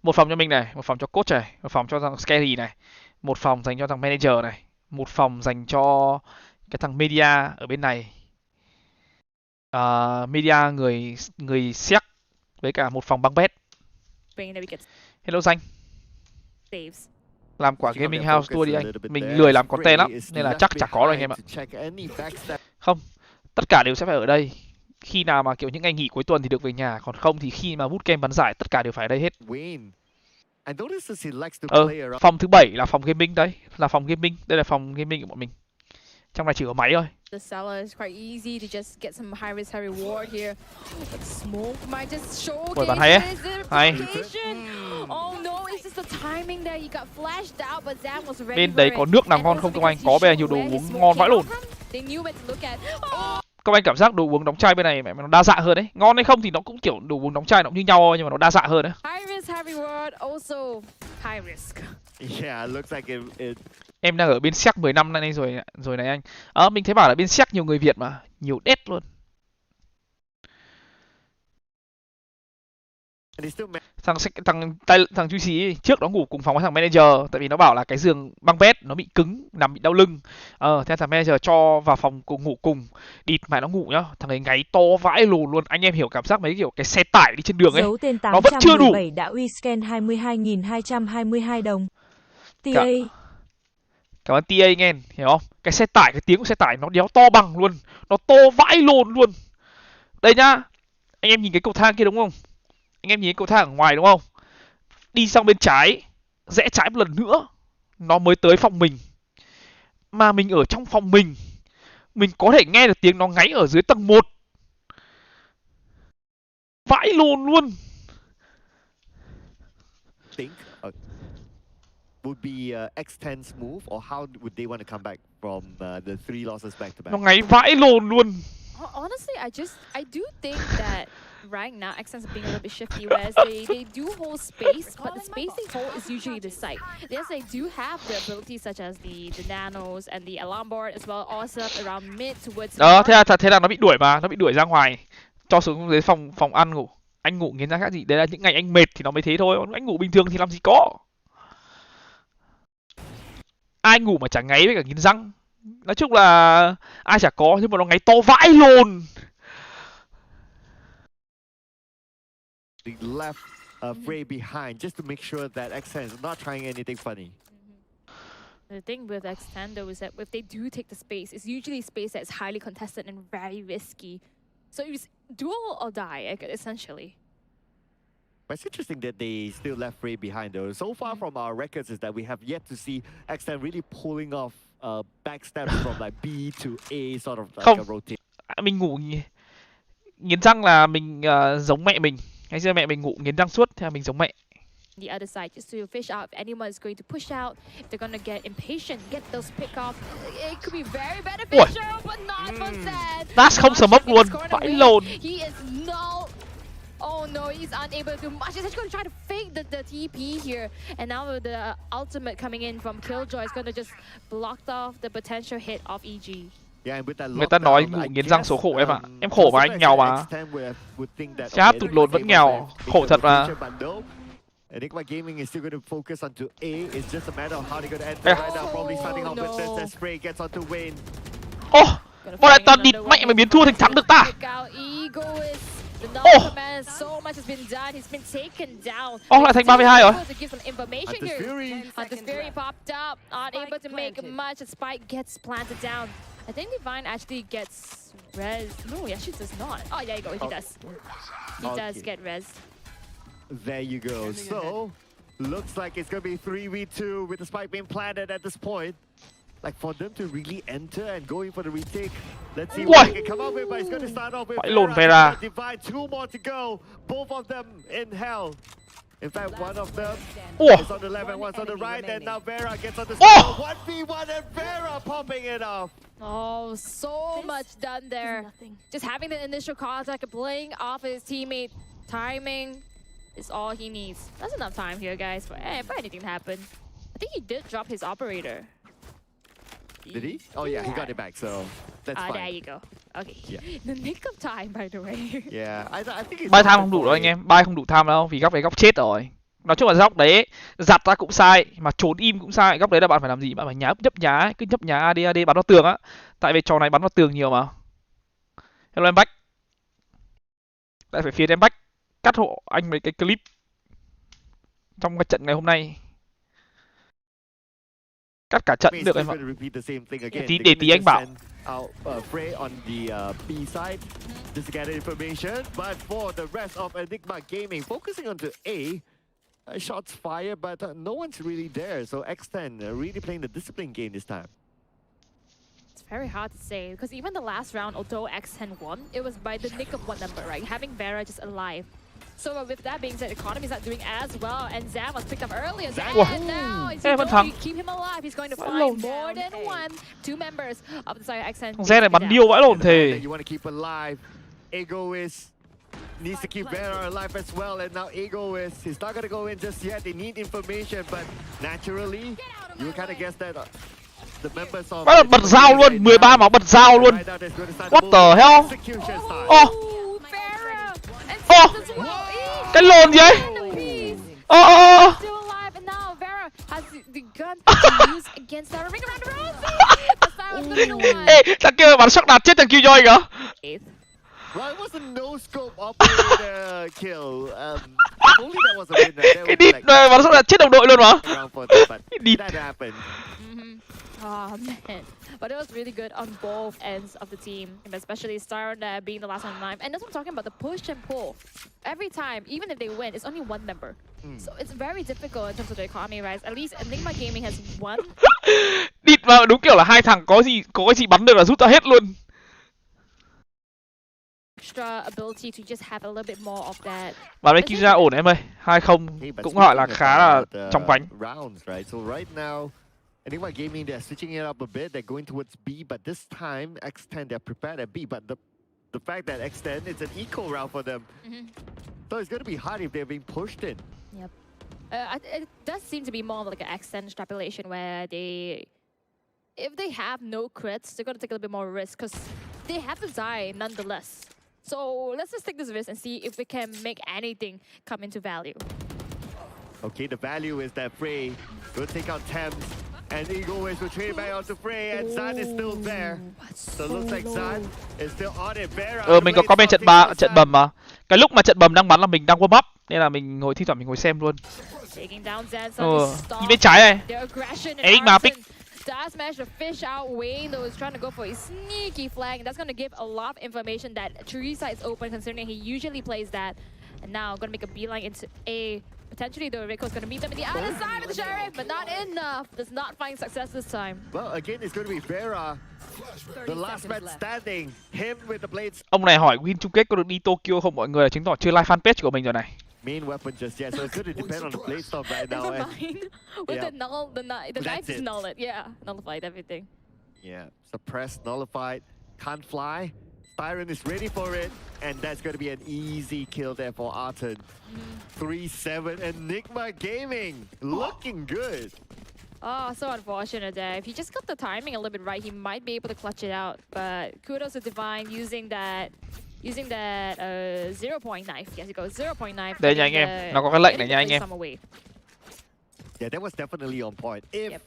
Một phòng cho mình này, một phòng cho coach này, một phòng cho thằng Scary này, một phòng dành cho thằng manager này, một phòng dành cho cái thằng media ở bên này. Media người Séc với cả một phòng băng bet. Hello Danh. Làm quả gaming house tour đi anh. Mình lười làm content lắm nên là chắc chả có đâu anh em ạ. Không, tất cả đều sẽ phải ở đây. Khi nào mà kiểu những ngày nghỉ cuối tuần thì được về nhà, còn không thì khi mà bootcamp bắn giải tất cả đều phải ở đây hết. Phòng thứ 7 là phòng gaming đấy, là phòng gaming, đây là phòng gaming của bọn mình. Trong này chỉ có máy thôi. The seller is quite easy to just get some high risk, high reward here. But Smoke might just showcase his identification. Oh no, it's just the timing there. He got flashed out, but Zam was ready. Bên đấy có nước nào ngon không Công Anh? Có bây giờ nhiều đồ uống ngon vãi lồn. Công Anh cảm giác đồ uống đóng chai bên này mẹ nó đa dạng hơn đấy. Ngon hay không thì nó cũng kiểu đồ uống đóng chai nó cũng như nhau thôi, nhưng mà nó đa dạng hơn đấy. High risk, high reward, also high risk. Yeah, looks like it. Em đang ở bên Séc 10 năm nay rồi này anh. Mình thấy bảo là bên Séc nhiều người Việt mà, nhiều đét luôn. Thằng Ducky trước nó ngủ cùng phòng với thằng manager, tại vì nó bảo là cái giường băng bét nó bị cứng, nằm bị đau lưng. Thế thằng manager cho vào phòng cùng ngủ cùng. Địt mẹ nó ngủ nhá, thằng ấy ngáy to vãi lồn luôn. Anh em hiểu cảm giác mấy kiểu cái xe tải đi trên đường ấy. Dấu tên Nó vẫn chưa đủ. đã uy scan 22.222 đồng. TA. Cảm ơn TA nghe, hiểu không? Cái xe tải, cái tiếng của xe tải nó đéo to bằng luôn, nó to vãi lồn luôn. Đây nhá, anh em nhìn cái cầu thang kia đúng không? Anh em nhìn cái cầu thang ở ngoài đúng không? Đi sang bên trái, rẽ trái một lần nữa, nó mới tới phòng mình. Mà mình ở trong phòng mình có thể nghe được tiếng nó ngáy ở dưới tầng 1. Vãi lồn luôn. Would be X10's move, or how would they want to come back from the 3 losses back to back? Nó ngáy vãi lồn luôn. Honestly, I do think that right now X10's are being a little bit shifty, whereas they do hold space, but the space they hold is usually the site. Yes, they do have the abilities such as the nanos and the alarm board as well, also around mid towards. Đó, thế là nó bị đuổi mà, nó bị đuổi ra ngoài, cho xuống dưới phòng ăn ngủ. Anh ngủ nghiến răng khác gì? Đấy là những ngày anh mệt thì nó mới thế thôi, anh ngủ bình thường thì làm gì có. Ai ngủ mà chả ngáy với cả nghiến răng. Nói chung là ai chả có, nhưng mà nó ngáy to vãi lồn. Left Frey behind just to make sure that X10 is not trying anything funny. The thing with X10 though is that if they do take the space, it's usually space that's highly contested and very risky. So it's duel or die, essentially. But it's interesting that they still left Frey behind though. So far from our records is that we have yet to see X10 really pulling off backstabs from like B to A sort of like a rotate. Mình ngủ nghiến răng là mình giống mẹ mình. Ngày xưa mẹ mình ngủ nghiến răng suốt, thế là mình giống mẹ. The other side, just to fish out if anyone is going to push out, if they're gonna get impatient, get those pick off, it could be very beneficial, but not for Zed. DyAC không smoke luôn, vãi lồn. He is no. Oh no, he's unable to do much. He's actually going to try to fake the TP here. And now with the ultimate coming in from Killjoy, is going to just block off the potential hit of EG. Người ta nói ngủ nghiến răng số khổ em ạ. Em khổ mà anh nghèo mà. Chát tụt lồn vẫn nghèo, khổ thật mà. Enigma Gaming is still going to focus onto A. It's just a matter of how they're going to enter right now. Probably starting off with this as Frey gets onto Wayne. Mà lại toàn địt mẹ mày biến thua thành thắng được ta. So much has been done. He's been taken down. Lại thành 3v2 rồi. Hunter's Fury popped up, unable to make much. The spike gets planted down. I think Divine actually gets res. No, he actually does not. Oh, there you go. He does. He does get res. There you go. So, looks like it's going to be 3v2 with the spike being planted at this point. Like for them to really enter and go in for the retake. Let's see what they can come up with, but it's going to start off with Vera. Divide, 2 more to go. Both of them in hell. In fact, one of them is on the left and one's on the right, and now Vera gets on the side. 1v1 and Vera popping it off. Oh, so much done there. Just having the initial contact, playing off his teammate. Timing is all he needs. That's enough time here, guys, for anything to happen. I think he did drop his operator. Did he? Oh yeah, he got it back, so that's fine. There you go. Okay. Yeah. The nick of time, by the way. Yeah, I think it's... Buy time không đủ đâu anh em, buy không đủ time đâu, vì góc đấy góc chết rồi. Nói chung là góc đấy giặt ra cũng sai, mà trốn im cũng sai. Góc đấy là bạn phải làm gì? Bạn phải nhấp nhá, cứ nhấp nhá AD bắn vào tường á. Tại vì trò này bắn vào tường nhiều mà. Hello em Bách. Lại phải phiền em Bách cắt hộ anh mấy cái clip trong cái trận ngày hôm nay. Cắt cả trận được em ạ. Tí anh bảo. Frey on the B side, just to get information. But for the rest of Enigma Gaming, focusing on the A, shots fired, but no one's really there. So X10 really playing the discipline game this time. It's very hard to say because even the last round, although X10 won, it was by the nick of one number, right? Having Vera just alive. So with that being said, Economy's not doing as well, and Zam was picked up earlier. Zam now, he's going to keep him alive. He's going to find more than 2 members of the side X10. Zam này bắn điêu vãi lồn thề. You want to keep alive. Egoist needs to keep Vera alive as well, and now Egoist, he's not going to go in just yet. They need information, but naturally, you kind of guess that the members of... Bật dao luôn, 13 máu bật dao luôn. What the hell? Cái lồn gì ấy? Still alive, and now Vera has the gun to use against the ring around the Rosie. The Siren's gonna be the one. Ê, thằng kia bắn shot đạt chết thằng Killjoy kìa. Well, it was a no scope operator kill. Only that was a winner. Cái đít bắn shot đạt chết đồng đội luôn mà. Cái đít. That happened. Oh man, but it was really good on both ends of the team, and especially Siren being the last one alive. And that's what I'm talking about, the push and pull. Every time, even if they win, it's only one member. So it's very difficult in terms of the economy, right? At least Enigma Gaming has one. Địt mà đúng kiểu là hai thằng có cái gì bắn được là rút ra hết luôn. Extra ability to just have a little bit more of that. Và đây Kira ổn em ơi. 2-0 cũng gọi là khá là trong vánh. Rounds, right? So right now, Enigma Gaming, they're switching it up a bit. They're going towards B, but this time X10 they're prepared at B. But the fact that X10 it's an eco round for them, so it's going to be hard if they're being pushed in. Yep. It does seem to be more of like an X10 extrapolation where if they have no crits, they're going to take a little bit more risk because they have to die nonetheless. So let's just take this risk and see if we can make anything come into value. Okay, the value is that Frey will take out Thames, and Eagle is retreating back onto Frey, and Zan is still there. So it looks like Zan is still on it. Vera. Mình có comment trận bầm mà. Cái lúc mà trận bầm đang bắn là mình đang warm up, nên là mình thi thoảng mình ngồi xem luôn. Nhìn bên trái này. Enigma pick. Does manage to fish out Wayne, though is trying to go for a sneaky flag, and that's going to give a lot of information that Teresa is open, considering he usually plays that. And now going to make a beeline into A. Potentially, though, Rico's going to meet them in the other side of the Sheriff, but not enough. Does not find success this time. Well, again, it's going to be Vera, the last man standing. Him with the blades. Ông này hỏi win chung kết có được đi Tokyo không mọi người, là chứng tỏ chưa like fanpage của mình rồi này. Main weapon just yet, so it's going to depend on the blade storm right now. Never mind. With the knife is nulled. Yeah, nullified everything. Yeah, suppressed, nullified, can't fly. Siren is ready for it, and that's going to be an easy kill there for Arton. 3-7, Enigma Gaming looking good. Oh, so unfortunate there. If he just got the timing a little bit right, he might be able to clutch it out. But kudos to Divine using that 0-point knife. Yes, he goes 0-point knife. Đây nha anh em, nó có cái lệnh này nha anh em. Yeah, that was definitely on point. If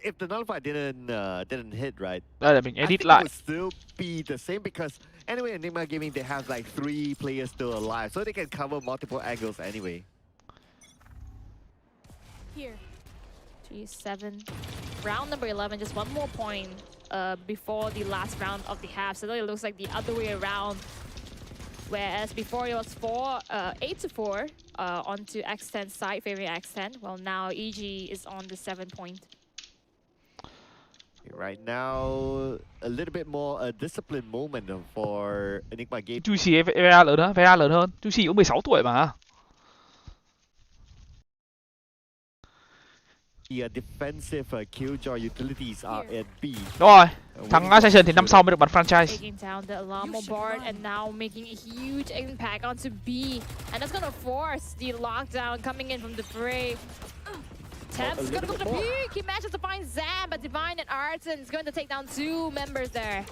if the nullifier didn't hit, right? Đây là mình edit I think lại. it would still be the same because anyway, Enigma Gaming they have like 3 players still alive, so they can cover multiple angles anyway. Here, 3-7. Round number 11, just one more point before the last round of the half. So it looks like the other way around. Whereas before it was 8-4 onto X10 side, favoring X10. Well, now EG is on the 7-point. Right now, a little bit more a disciplined moment for Enigma Gaming. Juicy VA lớn hơn, VA lớn hơn. Juicy cũng 16 tuổi mà. The defensive killjoy utilities are at B. Đúng rồi. Thằng Assassin thì năm sau mới được bắn franchise. Taking down the Alamo board and now making a huge impact onto B, and that's gonna force the lockdown coming in from the Fray. Thames is gonna go to the peak. He manages to find Zam, but Divine and Arton is going to take down 2 members there.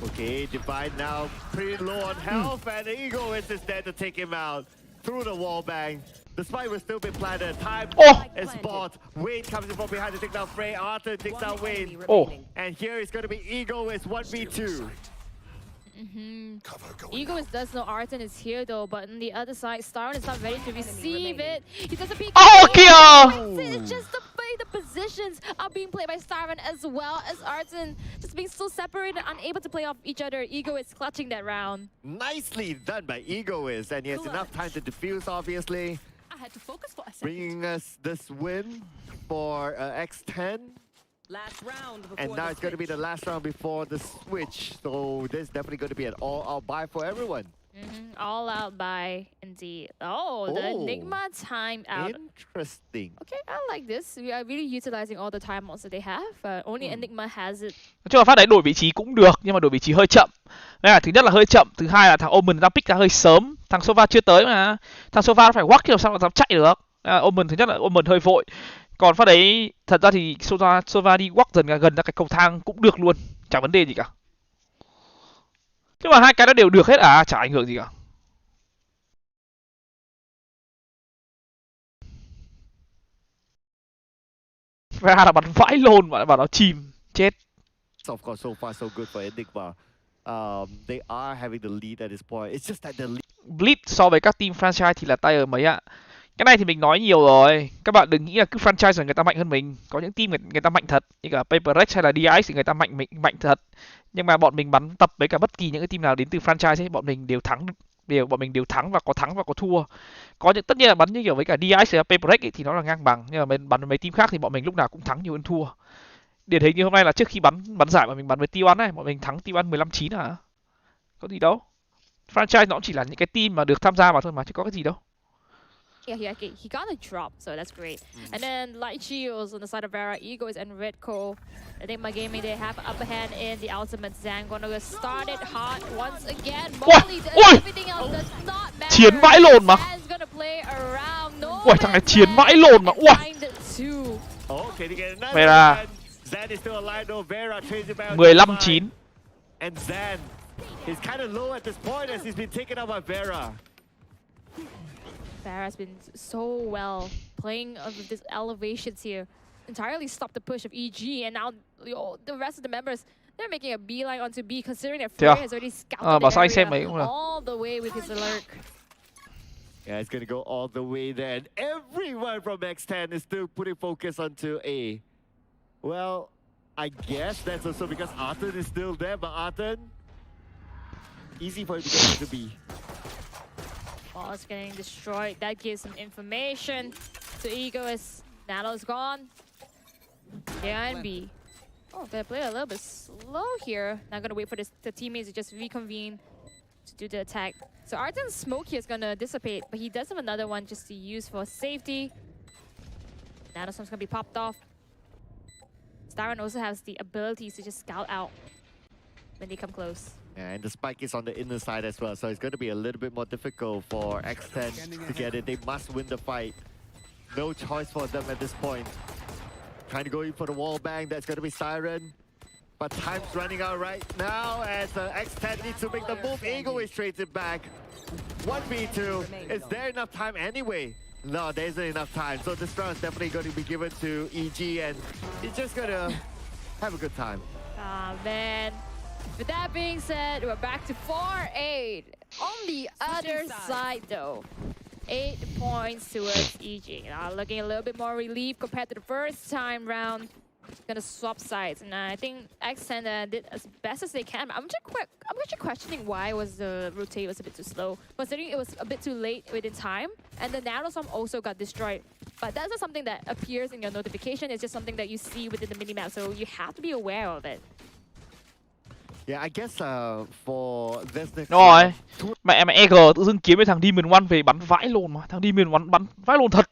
Okay, Divine now pretty low on health, and the Egoist is there to take him out through the wall bang. The spike will still be planted. Time is bought. Wayne comes in from behind to take down Frey. Arthur takes down Wayne. And here is going to be Egoist 1v2. Egoist does know Arton is here though, but on the other side, Starren is not ready to receive it. He does a peek. It's just the way the positions are being played by Starren as well as Arton, just being so separated, unable to play off each other. Egoist clutching that round. Nicely done by Egoist, and he has enough time to defuse, obviously. Had to focus for a second. Bringing us this win for X10. Last round and now it's going to be the last round before the switch. So this is definitely going to be an all-out buy for everyone. All out buy indeed. Oh, the Enigma time out. Interesting. Okay, I like this. We are really utilizing all the time mods that they have. Only Enigma has it. Nói chung là phát đấy đổi vị trí cũng được, nhưng mà đổi vị trí hơi chậm. Thứ nhất là hơi chậm, thứ hai là thằng Omen ra pick ra hơi sớm. Thằng Sova chưa tới mà. Thằng Sova nó phải walk làm sao mà dám chạy được. Omen thứ nhất là Omen hơi vội. Còn phát đấy thật ra thì Sova đi walk dần gần ra cái cầu thang cũng được luôn, chả vấn đề gì cả. Nhưng mà hai cái đó đều được hết à, chả ảnh hưởng gì cả. Vera là bắn vãi lồn mà nó chìm chết. Of course, so far so good for Enigma. They are having the lead at this point. It's just that the lead... Blitz so với các team franchise thì là tay ở mấy ạ. Cái này thì mình nói nhiều rồi. Các bạn đừng nghĩ là cứ franchise rồi người ta mạnh hơn mình. Có những team người ta mạnh thật, như cả HyperX hay là DyAC thì người ta mạnh thật. Nhưng mà bọn mình bắn tập với cả bất kỳ những cái team nào đến từ franchise ấy, bọn mình đều thắng và có thua. Có những tất nhiên là bắn như kiểu với cả DyAC hay HyperX ấy, thì nó là ngang bằng, nhưng mà mình bắn với mấy team khác thì bọn mình lúc nào cũng thắng nhiều hơn thua. Điển hình như hôm nay là trước khi bắn giải bọn mình bắn với T1 này, bọn mình thắng T1 15-9 hả? Có gì đâu. Franchise nó cũng chỉ là những cái team mà được tham gia vào thôi mà chứ có cái gì đâu. Yeah, he got a drop, so that's great. And then Light Shields on the side of Vera, Egoist and Redco. I think my gaming they have upper hand in the ultimate. Zan gonna start it hard once again. Molly does everything else does not matter. Chiến vãi lồn mà. Gonna play around. No. Ui, thằng này chiến vãi lồn mà. Ui. Vera. 15-9. And Zan is kind of low at this point as he's been taken out by Vera. Vera has been so well playing with these elevations here. Entirely stopped the push of EG, and now the rest of the members, they're making a beeline onto B, considering that Frey has already scouted the area all the way with his alert. Yeah, it's gonna go all the way there, and everyone from X10 is still putting focus onto A. Well, I guess that's also because Arthur is still there, but Arthur, easy for him to get into B. Ball is getting destroyed. That gives some information to Egoist. Nano's gone. Behind B. Oh, gonna play a little bit slow here. Not gonna wait for the teammates to just reconvene to do the attack. So Arden's smoke here is gonna dissipate, but he does have another one just to use for safety. Nanostorm's gonna be popped off. Styron also has the ability to just scout out when they come close. Yeah, and the spike is on the inner side as well, so it's going to be a little bit more difficult for X10 to get it. They must win the fight. No choice for them at this point. Trying to go in for the wall bang, that's going to be Siren. But time's running out right now as X10 needs to make the move. Egoist trades it back. 1v2. Is there enough time anyway? No, there isn't enough time. So this round is definitely going to be given to EG, and he's just going to have a good time. Ah, man. With that being said, we're back to 4-8. On the other side, though, 8 points towards EG. Now looking a little bit more relief compared to the first time round. Gonna swap sides, and I think X10 did as best as they can. I'm actually questioning why the rotate was a bit too slow, considering it was a bit too late within time, and the Nanostorm also got destroyed. But that's not something that appears in your notification. It's just something that you see within the minimap, so you have to be aware of it. Yeah, I guess for this next rồi. Mẹ EG tự dưng kiếm với thằng Demon One về bắn vãi lồn mà. Thằng Demon One bắn vãi lồn thật.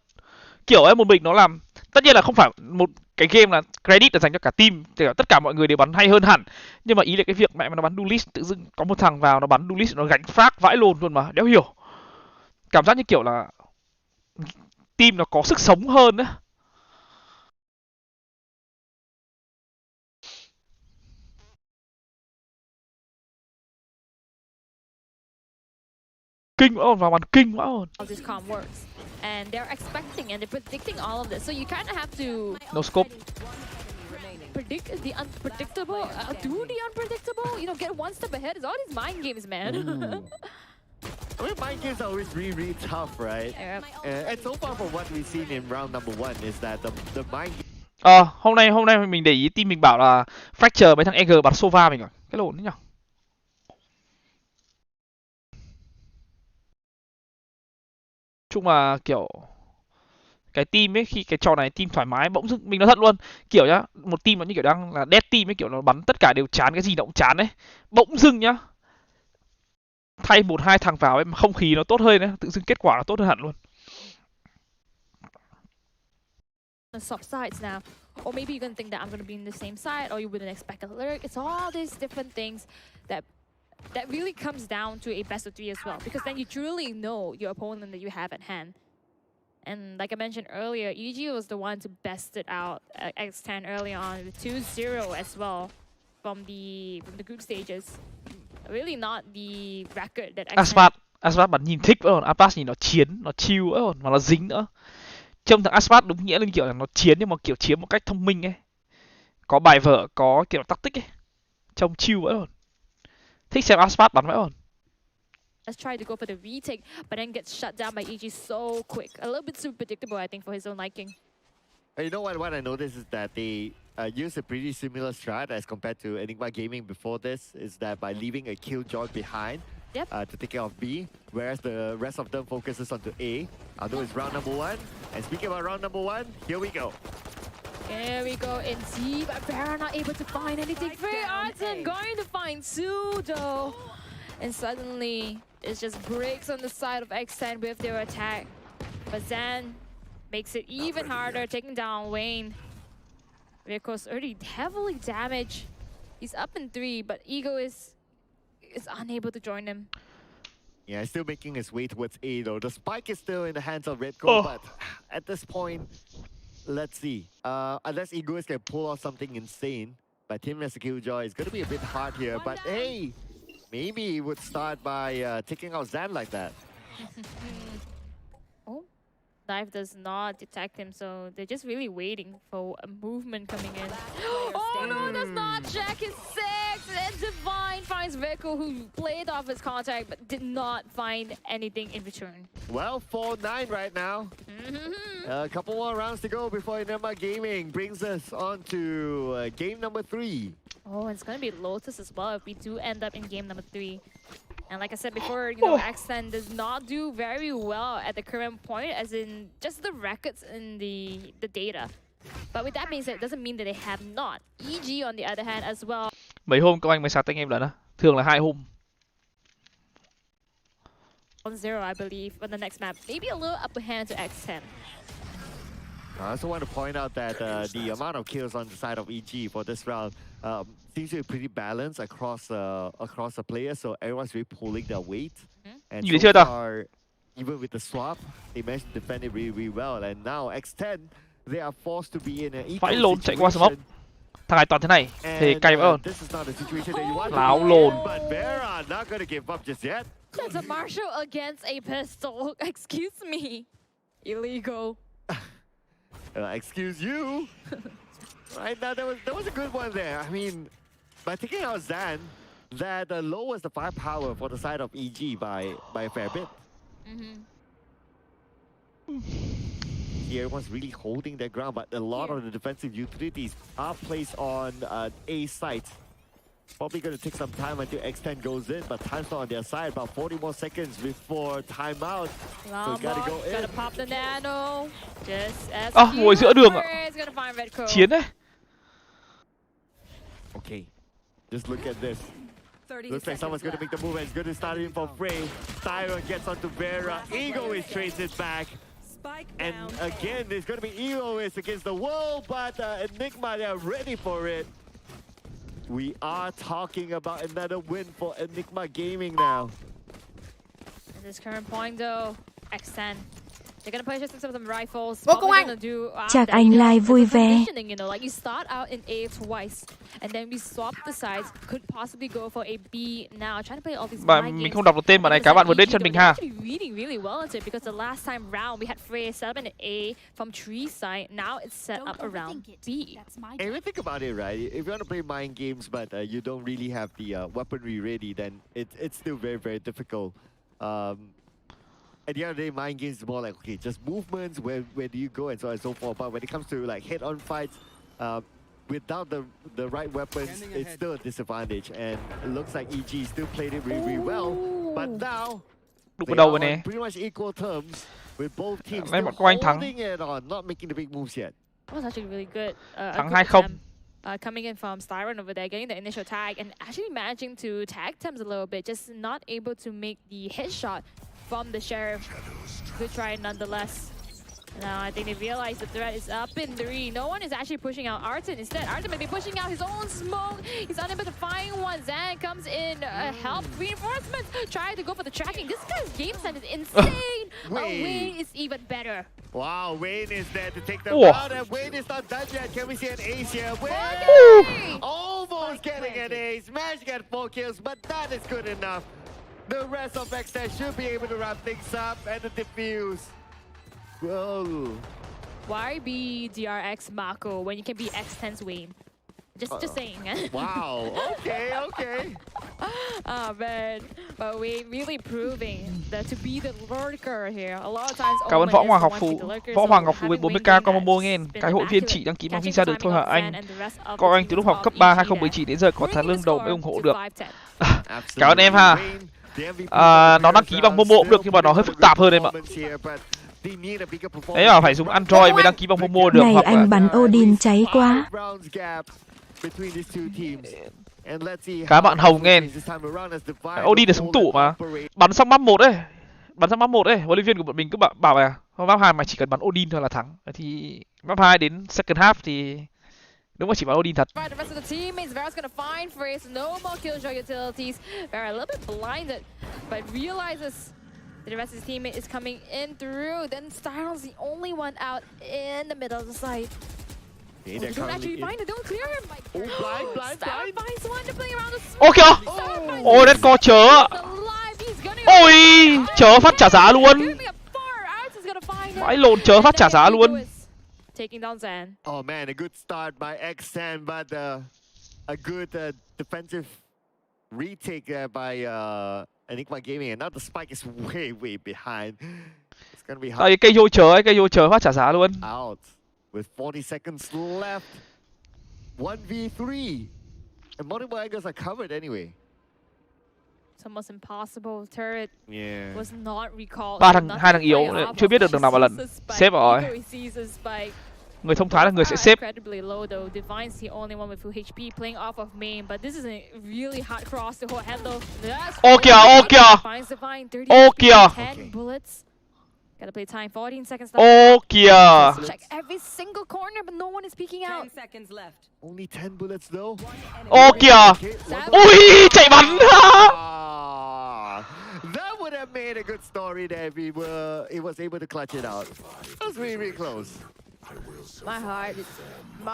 Kiểu ấy một mình nó làm, tất nhiên là không phải một cái game là credit là dành cho cả team, tất cả mọi người đều bắn hay hơn hẳn. Nhưng mà ý là cái việc mẹ mà nó bắn duelist, tự dưng có một thằng vào nó bắn duelist, nó gánh frag vãi lồn luôn mà, đéo hiểu. Cảm giác như kiểu là team nó có sức sống hơn á. Kinh quá vào bàn kinh quá. How this comp works, and they're expecting and they're predicting all of this, so you kind of have to no scope. Predict the unpredictable, do the unpredictable. You know, get one step ahead. It's all these mind games, man. I mean, mind games are always really tough, right? Yep. And so far from what we've seen in round number 1 is that the mind. Hôm nay mình để ý team mình bảo là Fracture mấy thằng EG bắn Sova mình à? Cái lộn đấy nhỉ? Chung mà kiểu cái team ấy, khi cái trò này team thoải mái bỗng dưng mình nói thật luôn, kiểu nhá, một team nó như kiểu đang là dead team ấy, kiểu nó bắn tất cả đều chán, cái gì nó cũng chán ấy, bỗng dưng nhá thay 1-2 thằng vào ấy mà không khí nó tốt hơn đấy, tự dưng kết quả nó tốt hơn hẳn luôn. Swap sides now, or maybe you're gonna think that I'm gonna be in the same side, or you wouldn't expect a alert. It's all these different things that really comes down to a best of 3 as well, because then you truly know your opponent that you have at hand. And like I mentioned earlier, EG was the one to best it out X10 early on with 2-0 as well from the group stages. Really not the record that X10. Aspat bạn nhìn thích rồi, Aspat nhìn nó chiến, nó chill rồi, mà nó dính nữa. Trông thằng Aspat đúng nghĩa là kiểu là nó chiến nhưng mà kiểu chiến một cách thông minh ấy, có bài vở, có kiểu tactic ấy, trông chill vậy luôn. Thích xem Aspat bắn vậy luôn. Let's try to go for the retake, but then gets shut down by EG so quick. A little bit too predictable, I think, for his own liking. You know what I noticed is that they use a pretty similar strat as compared to Enigma Gaming before this, is that by leaving a killjoy behind to take care of B, whereas the rest of them focuses onto A. Although it's round number 1. And speaking about round number 1, here we go. Here we go in D, but Vera not able to find anything. Free Arton going to find 2 though. And suddenly, it just breaks on the side of X10 with their attack. But Zan makes it even harder, taking down Wayne. Rico's already heavily damaged. He's up in 3, but Ego is unable to join him. Yeah, he's still making his way towards A though. The spike is still in the hands of Redco, but at this point, let's see. Unless Egoist can pull off something insane, but him as a killjoy is going to be a bit hard here. But hey, maybe he would start by taking out Zan like that. Oh, Dive does not detect him, so they're just really waiting for a movement coming in. Oh no, does not check his 6! And Divine finds Veko, who played off his contact but did not find anything in return. Well, 4-9 right now. A couple more rounds to go before Enigma Gaming brings us on to game number 3. Oh, it's gonna be Lotus as well if we do end up in game number 3. And like I said before, you know, X10 does not do very well at the current point, as in just the records and the data. But with that being said, it doesn't mean that they have not. EG on the other hand as well. Mấy hôm Công Anh mới sạc anh em lần á? Thường là 2 hôm. 1-0, I believe, on the next map. Maybe a little upper hand to X10. I also want to point out that the amount of kills on the side of EG for this round seems to be pretty balanced across the players, so everyone's really pulling their weight. And so far, even with the swap, they managed to defend it really, really well. And now X10, they are forced to be in an equal lồn chạy qua smoke. Thằng này toàn thế này thì cay vậy. This is not a situation that you want Láo lồn. But Vera not going to give up just yet. That's a martial against a pistol. Excuse me. Illegal. Excuse you. Right now, there was a good one there. I mean, by taking out Zan, that lowers the firepower for the side of EG by a fair bit. Here, everyone's really holding their ground, but a lot of the defensive utilities are placed on A site. Probably going to take some time until X10 goes in, but time's not on their side. About 40 more seconds before timeout. So gotta go in. Gotta pop the nano. Just as ngồi giữa đường ạ. Gonna find Redco. Chiến đấy. Okay, just look at this. Looks like someone's going to make the move and it's going to start in for Frey. Tyron gets onto Vera. Egoist trades it back. And again, there's going to be Egoist against the world, but Enigma, they're ready for it. We are talking about another win for Enigma Gaming now. At this current point though, X10. They're gonna purchase some of them rifles. Ngô Công Anh. Chạc Anh live vui vẻ. You know, like you start out in A twice, and then we swap the sides. Could possibly go for a B now. Trying to play all these mind games. Mình không đọc được tên bạn này, các bạn vừa đến chân mình ha. Reading really well into it because the last time round we had Frey set up in A from tree side. Now it's set up around B. And if you think about it, right? If you want to play mind games, but you don't really have the weaponry ready, then it's still very, very difficult. At the end of the day, mind games is more like, okay, just movements, where do you go, and so on and so forth. But when it comes to like head-on fights, without the right weapons, it's still a disadvantage. And it looks like EG still played it really, really well. But now, they are on pretty much equal terms with both teams still holding it on, not making the big moves yet. That was actually really good. Thắng 2-0. Coming in from Styron over there, getting the initial tag, and actually managing to tag Thames a little bit, just not able to make the headshot from the Sheriff. Good try nonetheless. Now I think they realize the threat is up in 3. No one is actually pushing out Arton. Instead, Arton may be pushing out his own smoke. He's unable to find one. Zan comes in, help reinforcements. Try to go for the tracking. This guy's game sense is insane. Wayne is even better. Wow, Wayne is there to take them out, and Wayne is not done yet. Can we see an ace here? Wayne almost getting an ace. Managed to get 4 kills, but that is good enough. The rest of X10 should be able to wrap things up and to defuse. Whoa. Why be DRX Marco when you can be X10's Wayne? Just saying. Wow. Okay. Oh man, but we really proving that to be the lurker here. A lot of times. Cảm ơn Võ Hoàng Ngọc Phú với 40k con MoMo nghe. Cái hội viên chỉ đăng ký bằng visa được thôi hả anh? Con anh từ lúc học cấp 3 2019 đến giờ có tháng lương đầu mới ủng hộ được. Cảm ơn em ha. Nó đăng ký bằng MoMo cũng được nhưng mà nó hơi phức tạp hơn em ạ. Đấy là phải dùng Android mới đăng ký bằng MoMo được. Này hoặc anh bắn Odin cháy quá. Cá bạn Hồng nghe. Odin là súng tủ mà. Bắn xong map 1 ấy. Huấn luyện viên của bọn mình cứ bảo là map 2 mà chỉ cần bắn Odin thôi là thắng. Thì map 2 đến second half thì đúng là chỉ bắn Odin thật. Right, the rest of the teammates, Vera's gonna find Phrase, no more killjoy utilities. Vera a little bit blinded, but realizes the rest of his teammate is coming in through. Then Styron's the only one out in the middle of the site. They don't actually find it, don't clear him. Blind. Styron finds one to play around the Ô kìa! Ôi đất co chớ! Ôi! Chớ phát trả giá luôn! Vãi lộn, chớ phát trả giá luôn! Taking down Zan. Oh man, a good start by X10, but a good defensive retake by Enigma Gaming, and now the spike is way behind. It's gonna be hard. Đây cây vô chớ phát trả giá luôn. Out with 40 seconds left. 1v3, and multiple angles are covered anyway. It's almost impossible. Turret was not recalled. Hai thằng yếu chưa biết được đường nào một lần. Xếp rồi. Người thông thái là người sẽ xếp. Ô kìa. Gotta play time. 14 seconds left. Ô kìa. Check every single corner, but no one is peeking out. 10 seconds left. Only 10 bullets though. Ô kìa. Ui, chạy bắn. That would have made a good story there if he was able to clutch it out. That was really close. My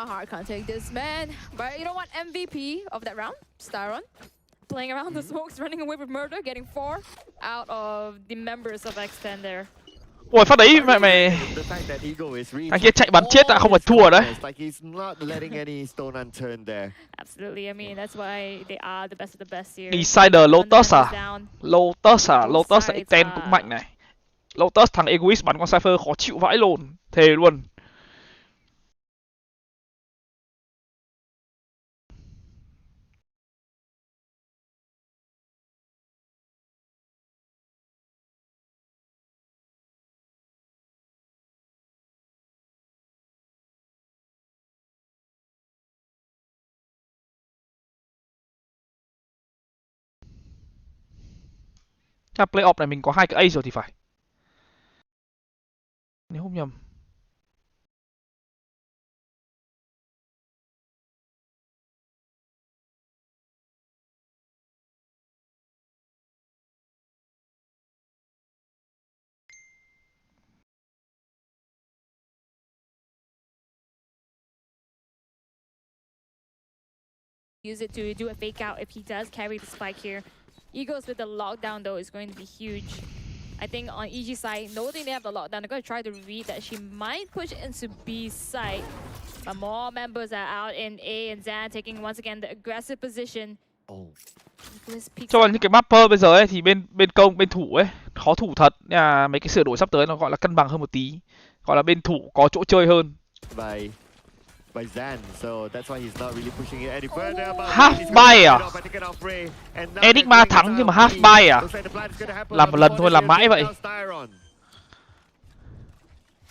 heart can't take this, man. But you know what? MVP of that round, Styron. Playing around the smokes, running away with murder, getting 4 out of the members of X10 there. Ôi phát đấy mày thằng kia chạy bắn chết à, không phải thua đấy. Absolutely, I mean that's why they are the best of the best here. Decider Lotus à? Lotus X10 cũng mạnh này. Lotus thằng Egoist bắn con Cypher khó chịu vãi lồn, thề luôn. Playoff này mình có 2 cái A rồi thì phải. Nếu không nhầm. Use it to do a fake out if he does carry the spike here. Eagles with the lockdown though is going to be huge. I think on EG side, noting they have the lockdown, they're going to try to read that she might push into B side. But more members are out in A, and Zan taking once again the aggressive position. Cho những cái mapper bây giờ ấy thì bên công bên thủ ấy khó thủ thật. Nhà mấy cái sửa đổi sắp tới nó gọi là cân bằng hơn một tí, gọi là bên thủ có chỗ chơi hơn. By Zan, so that's why he's not really pushing it any further. Half buy à? Enigma thắng nhưng mà half buy à? Làm một lần thôi, làm mãi vậy.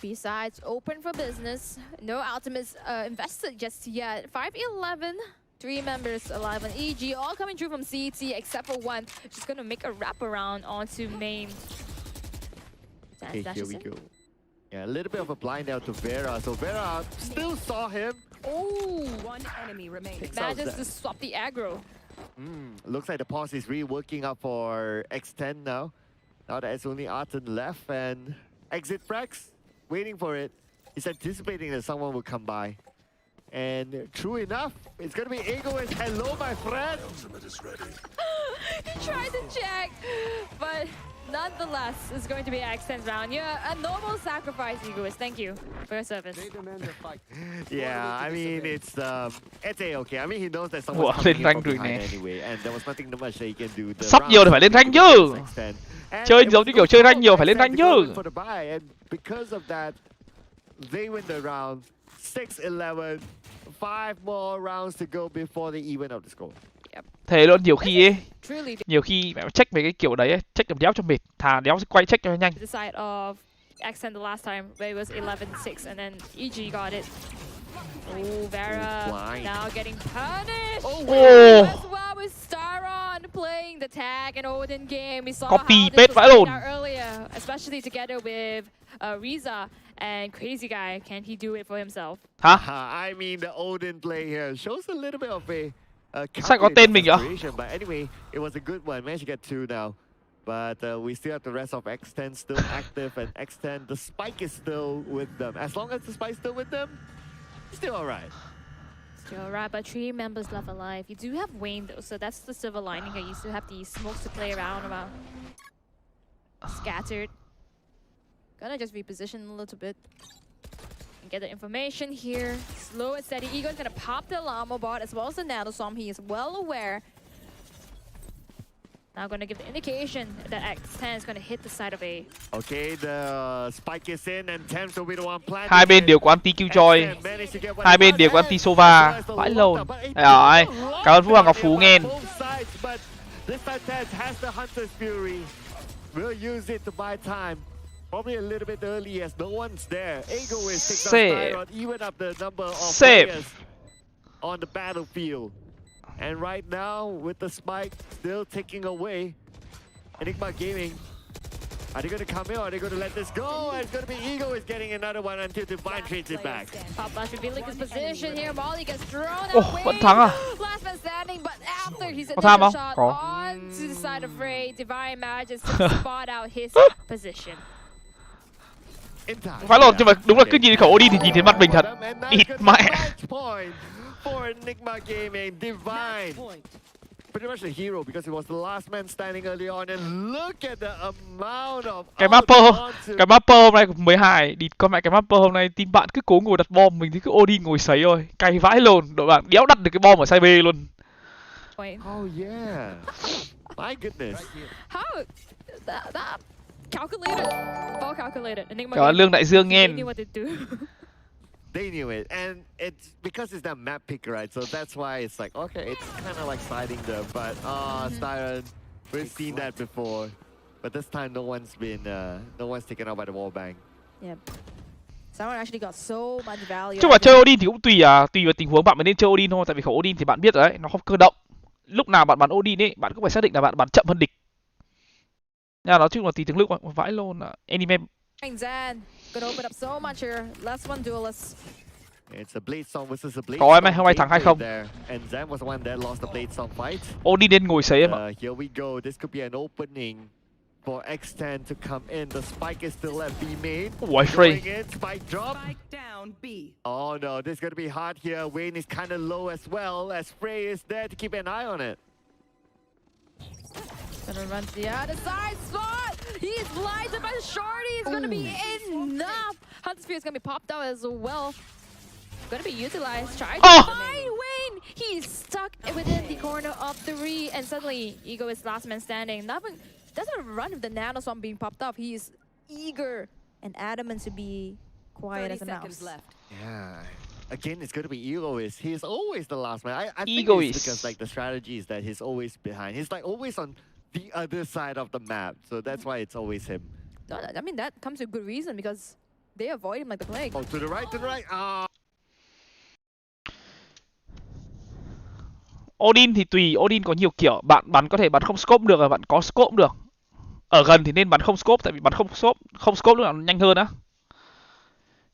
Besides, open for business. No ultimates invested just yet. 5-11, 3 members alive on EG, all coming through from CT except for one. She's gonna make a wraparound onto main. Okay, here we go. Yeah, a little bit of a blind out to Vera. So Vera still saw him. Oh, one enemy remaining. Manages to swap the aggro. Looks like the pause is really working out for X10 now. Now that it's only Arton left, and exit frags, waiting for it. He's anticipating that someone will come by. And true enough, it's gonna be Egoist. Hello, my friend. He tried to check, but nonetheless, it's going to be X10's round. Yeah, a normal sacrifice, Egoist. Thank you for your service. Yeah, I mean, it's A-okay. I mean, he knows that Ủa, someone's lên coming in rank from rồi behind nè. anyway, and there was nothing much that he can do. The Sắp round nhiều thì phải lên rank chứ. X10. And Chơi it giống was như no kiểu chơi rank problem nhiều for phải lên X10 rank to go chứ. in for the buy, and because of that, they win the round. 6-11. 5 more rounds to go before the even of the score. Thế luôn, nhiều khi ấy, Truly nhiều khi mẹ check về cái kiểu đấy ấy, check đấm đéo cho mệt, thà đéo quay check cho nhanh. the side of X10 the last time where it was 11-6 and then EG got it. Oh, Vera blind. now getting punished. Oh. As well with Staron playing the tag and Odin game. We saw Copy how paste this was vãi played lồn. out earlier, especially together with Riza and crazyguy. Can he do it for himself? Hả? I mean, the Odin play here shows a little bit of a Sao có tên mình vậy? desperation, but anyway, it was a good one. Managed to get 2 now. But we still have the rest of X10 still active, and X10, the spike is still with them. As long as the spike's still with them, still alright. Still right, but 3 members left alive. You do have Wayne though, so that's the silver lining here. You still have the smokes to play around about. Scattered. Gonna just reposition a little bit. And get the information here. Slow and steady. Ego's gonna pop the Llama bot as well as the Nanoswarm. He is well aware. Now gonna give the indication that X10 is gonna hit the side of A. Okay, the spike is in, and Thames will be the one planting. Hai bên it. đều có anti Killjoy, X10 managed to get what hai he bên wants, đều có and anti Sova, as well as vãi the lồn. lockdown, but it Rồi, lockdown cảm ơn Phú Hoàng Ngọc Phú on nghe. both sides, but this time Thames has the Hunter's Fury. Will use it to buy time. Probably a little bit early as no one's there. Egoist takes out Save. Styron, even up the number of Save. players on the battlefield. And right now, with the spike still ticking away, Enigma Gaming, are they going to come in or are they going to let this go? And it's going to be Egoist getting another one until Divine trades it back. Pop Flash revealing his position here. Molly gets thrown Ồ, away. vẫn thắng à? Last man standing, but after his Có tham initial không? shot Có. onto the side of Ray, Divine manages to spot out his position. In time. Vãi lồn, nhưng mà đúng là cứ nhìn khẩu Odin thì nhìn thấy mặt mình thật. And that's Ịt gonna be mẹ. match point for Enigma Gaming. Divine. Pretty much the hero because he was the last man standing early on, and look at the amount of Cái mapper onto hôm nay cũng 12, đi con mẹ cái mapper hôm nay team bạn cứ cố ngồi đặt bom, mình thì cứ Odin ngồi sấy thôi, cay vãi lồn, đội bạn đéo đặt được cái bom ở side B luôn. Oh yeah. My goodness. How? That calculated. Well calculated. Enigma Cảm ơn Lương Đại Dương nghe. They knew what to do. They knew it, and it's because it's that map pick, right? So that's why it's like, okay, it's kind of like sliding them, but Styron, we've seen that before, but this time no one's taken out by the wallbang. Yeah. Someone actually got so much value. Chứ mà chơi Odin thì cũng tùy vào tình huống bạn mới nên chơi Odin thôi, tại vì khẩu Odin thì bạn biết rồi đấy, nó không cơ động. Lúc nào bạn bắn Odin ấy, bạn cũng phải xác định là bạn bắn chậm hơn địch. Nha, nói chung là tùy từng lúc, vãi lồn là anime. Zan gonna open up so much here. Last one duelist. It's a Blade Song versus a Blade Có em ơi, Song hôm nay thắng gameplay 2-0. there, and Zam was the one that lost the Blade Song fight. Odin nên ngồi sấy em ạ. Here we go. This could be an opening for X10 to come in. The spike is still at B main. Ui, free. Going in, spike drop. Spike down B. Oh no, this is gonna be hard here. Wayne is kind of low as well, as Frey is there to keep an eye on it. Gonna run to the other side spot. He's blinded by the shorty. It's gonna be enough. Hunter's Spear is gonna be popped out as well. Gonna be utilized. Trying to find Wayne. He's stuck within the corner of 3, and suddenly Ego is last man standing. Nothing doesn't run with the Nanoswarm being popped up. He is eager and adamant to be quiet 30 as a seconds mouse. left. Yeah. Again, it's gonna be Egoist. He's always the last man. I think Egoist. it's because like the strategy is that he's always behind. He's like always on the other side of the map, so that's why it's always him. No, I mean that comes with good reason because they avoid him like the plague. Oh, to the right, to the right. Ah. Odin thì tùy, Odin có nhiều kiểu, bạn bắn có thể bắn không scope được, bạn có scope cũng được. Ở gần thì nên bắn không scope, tại vì bắn không scope lúc nào nó nhanh hơn á.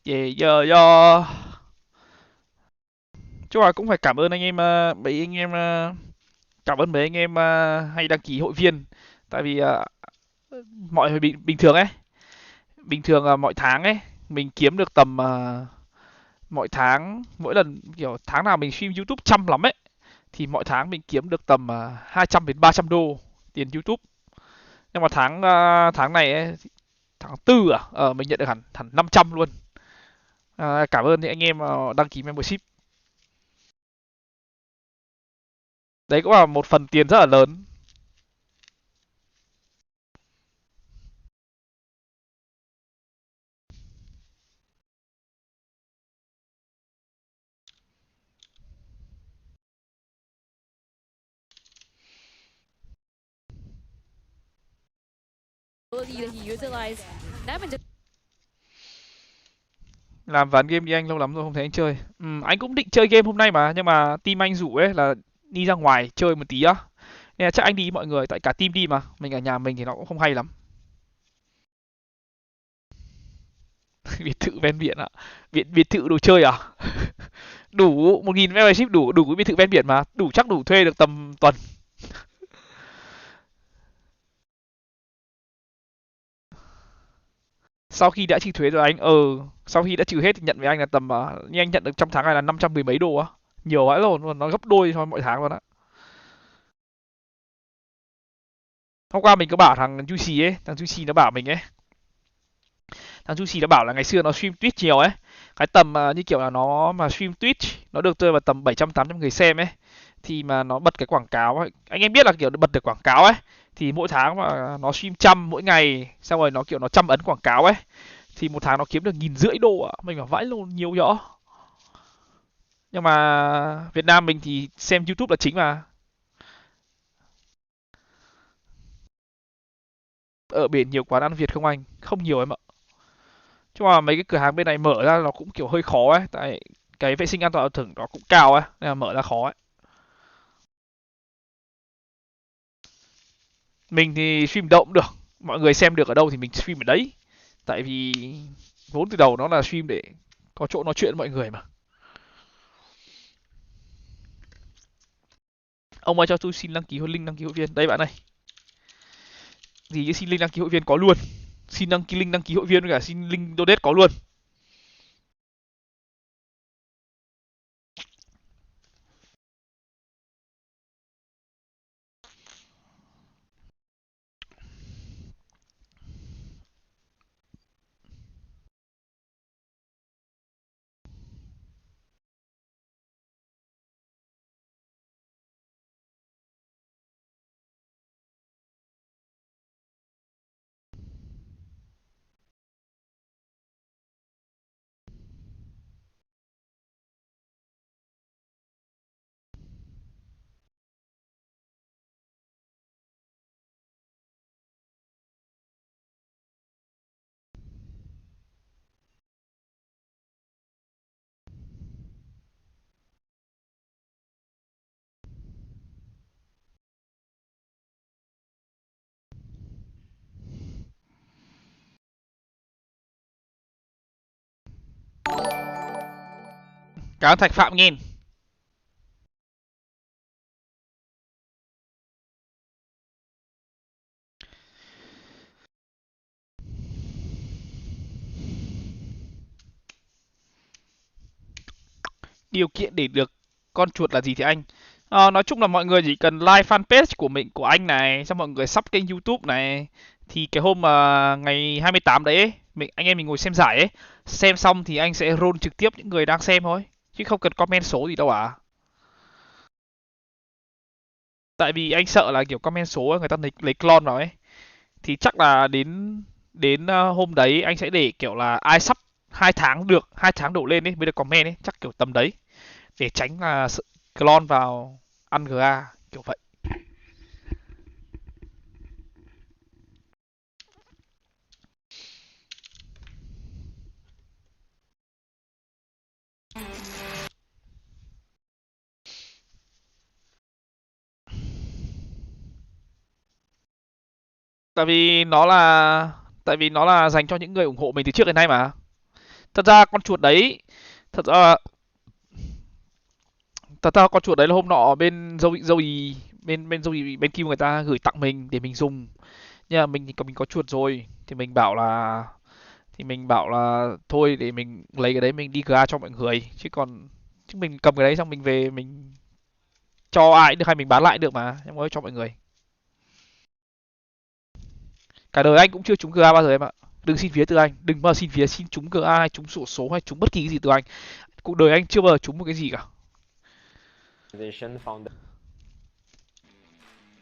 Do chứ là cũng phải cảm ơn anh em, mấy anh em, cảm ơn mấy anh em hay đăng ký hội viên, tại vì mọi bình thường ấy, bình thường mọi tháng ấy mình kiếm được tầm mỗi tháng, mỗi lần kiểu tháng nào mình stream YouTube chăm lắm ấy, thì mỗi tháng mình kiếm được tầm 200 đến 300 đô tiền YouTube. Nhưng mà tháng này ấy, tháng tư mình nhận được hẳn 500 luôn. Cảm ơn những anh em đăng ký membership. Đấy cũng là một phần tiền rất là lớn. Làm ván game đi anh, lâu lắm rồi không thấy anh chơi. Anh cũng định chơi game hôm nay mà, nhưng mà team anh rủ ấy là đi ra ngoài chơi một tí á. Nên là chắc anh đi với mọi người, tại cả team đi mà, mình ở nhà mình thì nó cũng không hay lắm. Biệt thự ven biển ạ. Biệt thự đồ chơi à? Đủ 1.000 membership đủ cái biệt thự ven biển mà, chắc đủ thuê được tầm tuần. Sau khi đã trừ thuế rồi anh, sau khi đã trừ hết thì nhận với anh là tầm như anh nhận được trong tháng này là 510 mấy đô á. Nhiều vãi luôn, nó gấp đôi so với mọi tháng luôn á. Hôm qua mình có bảo thằng Juicy ấy, thằng Juicy nó bảo mình ấy. Thằng Juicy nó bảo là ngày xưa nó stream Twitch nhiều ấy. Cái tầm như kiểu là nó mà stream Twitch, nó được rơi vào tầm 700-800 người xem ấy. Thì mà nó bật cái quảng cáo ấy. Anh em biết là kiểu bật được quảng cáo ấy. Thì mỗi tháng mà nó stream trăm mỗi ngày, xong rồi nó kiểu nó chăm ấn quảng cáo ấy. Thì một tháng nó kiếm được 1.500 đô ạ. Mình bảo vãi luôn, nhiều nhở. Nhưng mà Việt Nam mình thì xem YouTube là chính mà. Ở biển nhiều quán ăn Việt không anh? Không nhiều em ạ. Nhưng mà mấy cái cửa hàng bên này mở ra nó cũng kiểu hơi khó ấy. Tại cái vệ sinh an toàn thực nó cũng cao ấy. Nên là mở ra khó ấy. Mình thì stream đâu cũng được. Mọi người xem được ở đâu thì mình stream ở đấy. Tại vì vốn từ đầu nó là stream để có chỗ nói chuyện với mọi người mà. Ông ơi cho tôi xin đăng ký link đăng ký hội viên. Đây bạn ơi. Gì chứ xin link đăng ký hội viên có luôn. Xin đăng ký link đăng ký hội viên với cả xin link donate có luôn. Cảm ơn Thạch Phạm nghìn. Điều kiện để được con chuột là gì thì anh? Nói chung là mọi người chỉ cần like fanpage của mình, của anh này, xong mọi người sub kênh YouTube này, thì cái hôm mà ngày 28 đấy ấy, anh em mình ngồi xem giải ấy, xem xong thì anh sẽ roll trực tiếp những người đang xem thôi, chứ không cần comment số gì đâu à. Tại vì anh sợ là kiểu comment số người ta lấy clone vào ấy, thì chắc là đến đến hôm đấy anh sẽ để kiểu là ai sub 2 tháng được, 2 tháng đổ lên ấy mới được comment ấy, chắc kiểu tầm đấy, để tránh là clone vào ăn GA kiểu vậy. Tại vì nó là dành cho những người ủng hộ mình từ trước đến nay mà. Thật ra con chuột đấy, thật ra con chuột đấy là hôm nọ bên ZOWIE bên ZOWIE BenQ người ta gửi tặng mình để mình dùng. Nhưng mà mình có chuột rồi thì mình bảo là Thì mình bảo là thôi để mình lấy cái đấy mình đi GA cho mọi người, chứ mình cầm cái đấy xong mình về mình cho ai được hay mình bán lại được mà, em mới cho mọi người. Cả đời anh cũng chưa trúng GA bao giờ em ạ. Đừng xin vía từ anh, đừng bao giờ xin vía xin trúng GA hay trúng xổ số hay trúng bất kỳ cái gì từ anh. Cuộc đời anh chưa bao giờ trúng một cái gì cả.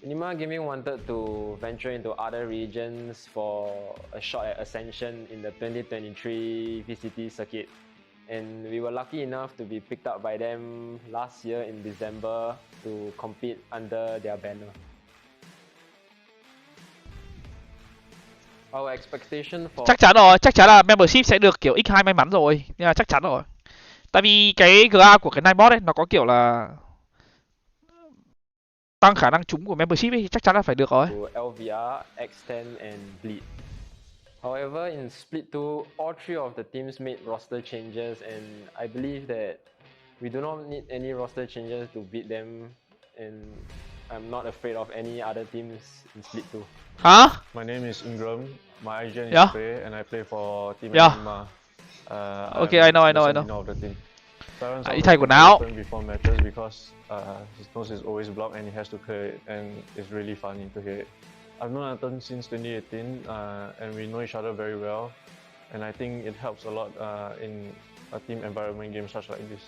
Inima Gaming wanted to venture into other regions for a shot at Ascension in the 2023 VCT circuit. And we were lucky enough to be picked up by them last year in December to compete under their banner. Our expectation for... Chắc chắn là membership sẽ được kiểu x2 may mắn rồi, nhưng mà chắc chắn rồi. Tại vì cái GA của cái Ninebot ấy nó có kiểu là tăng khả năng trúng của membership ấy, chắc chắn là phải được rồi. LVR, X10 and Bleed. However, in Split 2, all three of the teams made roster changes, and I believe that we do not need any roster changes to beat them, and I'm not afraid of any other teams in Split 2. Hả? My name is Ingram. My agent Yeah. is Trey, and I play for Team Yeah. Enigma. Okay, I know. Of the team. Parents Ý thầy quần áo. before matches because his nose is always blocked and he has to clear it, and it's really funny to hear it. I've known Anton since 2018, and we know each other very well, and I think it helps a lot in a team environment game such like this.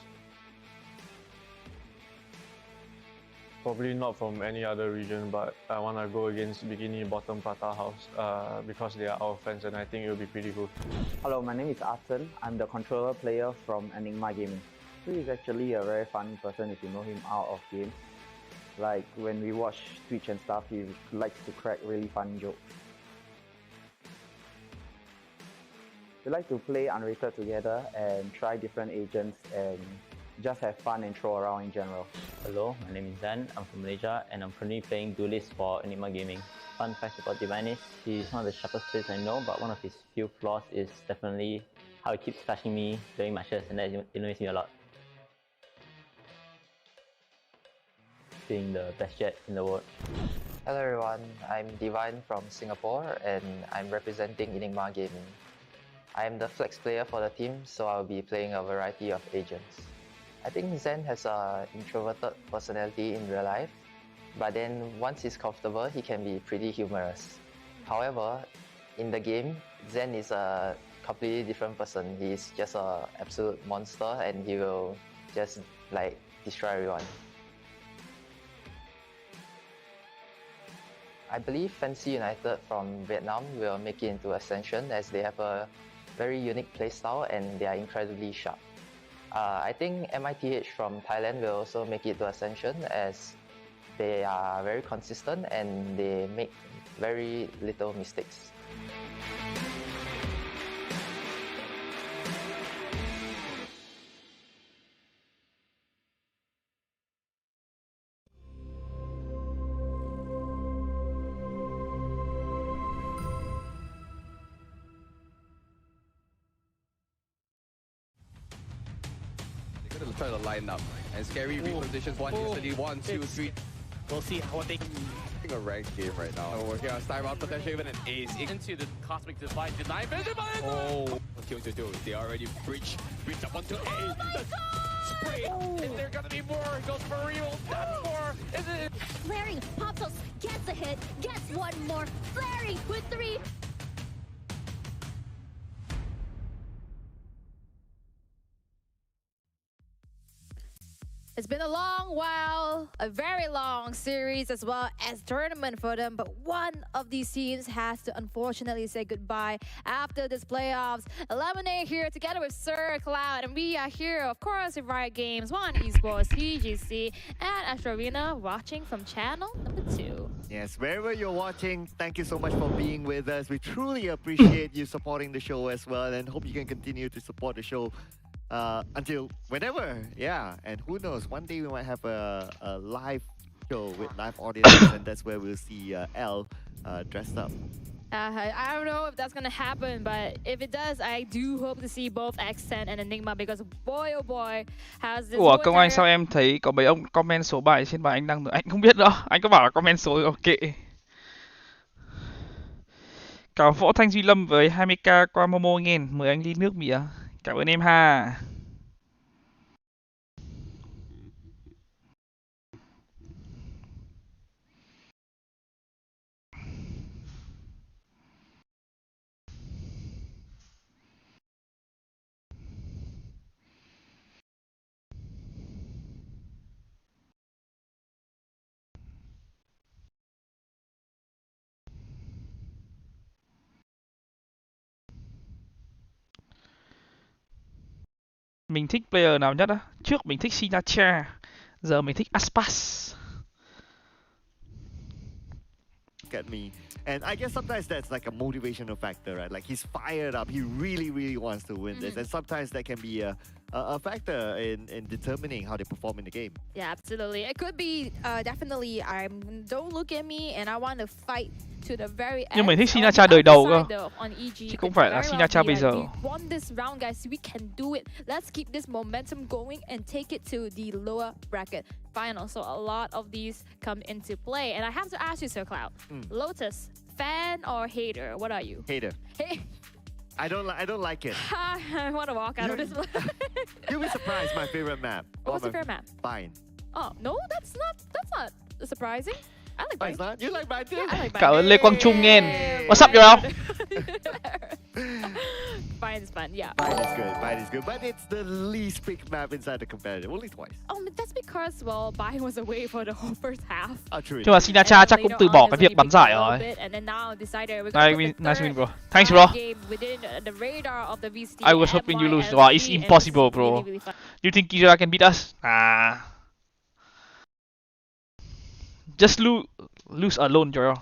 Probably not from any other region, but I want to go against Bikini Bottom Prata House because they are our friends, and I think it will be pretty cool. Hello, my name is Arsen. I'm the controller player from Enigma Gaming. He is actually a very funny person if you know him out of game. Like when we watch Twitch and stuff, he likes to crack really funny jokes. We like to play unrated together and try different agents and just have fun and throw around in general. Hello, my name is Zan. I'm from Malaysia and I'm currently playing Duelist for Enigma Gaming. Fun fact about Divine is he's one of the sharpest players I know, but one of his few flaws is definitely how he keeps flashing me during matches, and that annoys me a lot. Being the best jet in the world. Hello everyone, I'm Divine from Singapore and I'm representing Enigma Gaming. I am the flex player for the team, so I'll be playing a variety of agents. I think Zen has an introverted personality in real life, but then once he's comfortable, he can be pretty humorous. However, in the game, Zen is a completely different person. He's just an absolute monster and he will just like destroy everyone. I believe Fancy United from Vietnam will make it into Ascension as they have a very unique playstyle and they are incredibly sharp. I think MITH from Thailand will also make it to Ascension as they are very consistent and they make very little mistakes. Try to line up and scary repositions one instantly 1, 2, 3. We'll see how they A ranked game right now. We're working on Star Out potentially even an ace into the cosmic divide. Deny visible. Oh, what's going to do? They already breach up onto A. Spray. Is there gonna be more? Goes for real. That's more. Is it? Flaring. Popsos gets a hit. Gets one more. Flaring with 3. It's been a long while, a very long series as well as tournament for them, but one of these teams has to unfortunately say goodbye after this playoffs. Eliminate here together with Sir Cloud, and we are here, of course, with Riot Games, One Esports, TGC, and Astrovina watching from channel number 2. Yes, wherever you're watching, thank you so much for being with us. We truly appreciate you supporting the show as well, and hope you can continue to support the show until whenever, yeah. And who knows, one day we might have a live show with live audiences, and that's where we'll see L dressed up. I don't know if that's gonna happen, but if it does, I do hope to see both X10 and Enigma because boy oh boy, has this. Ủa, Công Anh sao em thấy có mấy ông comment số bài trên bài anh đăng nữa? Anh không biết nữa. Anh có bảo là comment số ok. Cảm Võ Thanh Duy Lâm với 20k qua Momo nghe. Mời anh ly nước mỉa. Cảm ơn em ha. Mình thích player nào nhất á? Trước mình thích Sinacha, giờ mình thích Aspas. At me. And I guess sometimes that's like a motivational factor, right? Like he's fired up. He really, really wants to win this. And sometimes that can be a factor in determining how they perform in the game. Yeah, absolutely. It could be definitely don't look at me and I want to fight to the very end. Nhưng mình thích Sinacha đời đầu cơ. On EG, Chứ không phải là Sinacha bây giờ. We won this round, guys. We can do it. Let's keep this momentum going and take it to the lower bracket final. So a lot of these come into play. And I have to ask you, Sir Cloud, Lotus, fan or hater? What are you? Hater. Hey. I don't like it. I want to walk out of this. You'll be surprised. My favorite map. What's your favorite map? Fine. Oh no, that's not surprising. I like Bind. Not? You like Bind too? Yeah, I like Bind. Cảm ơn Lê Quang Trung nghe. What's up, y'all? Bind is fun, yeah. Bind is good. Bind is good, but it's the least picked map inside the competitive. Only twice. That's because well, Bind was away for the whole first half. True. Nhưng mà Sinacha chắc cũng từ bỏ cái việc bắn giải rồi. Nice win, bro. Thanks, bro. I was hoping you lose. Wow, it's impossible, bro. You think Kira can beat us? Nah. Just lose alone, Joel.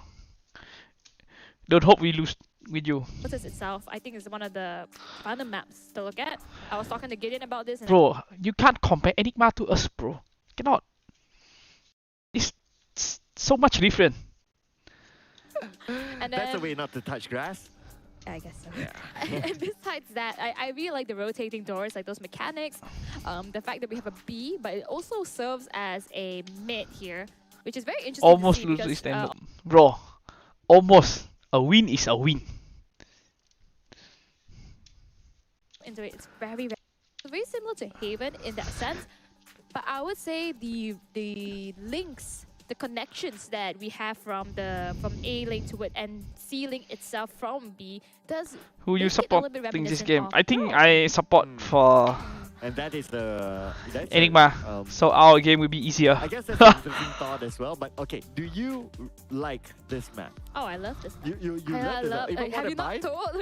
Don't hope we lose with you. Lotus itself, I think, is one of the fun maps to look at. I was talking to Gideon about this. Bro, you can't compare Enigma to us, bro. Cannot. It's so much different. And that's a way not to touch grass. I guess so. Yeah. And besides that, I really like the rotating doors, like those mechanics. The fact that we have a B, but it also serves as a mid here, which is very interesting. Almost to see lose because, bro. Almost. A win is a win. Into it, it's very similar to Haven in that sense, but I would say the links, the connections that we have from A lane to it and C link itself from B does. Who you support in this game? I think I support for. And that is Enigma. So our game will be easier. I guess that's an interesting thought as well. But okay, do you like this map? Oh, I love this map. You love this map? Have you not told?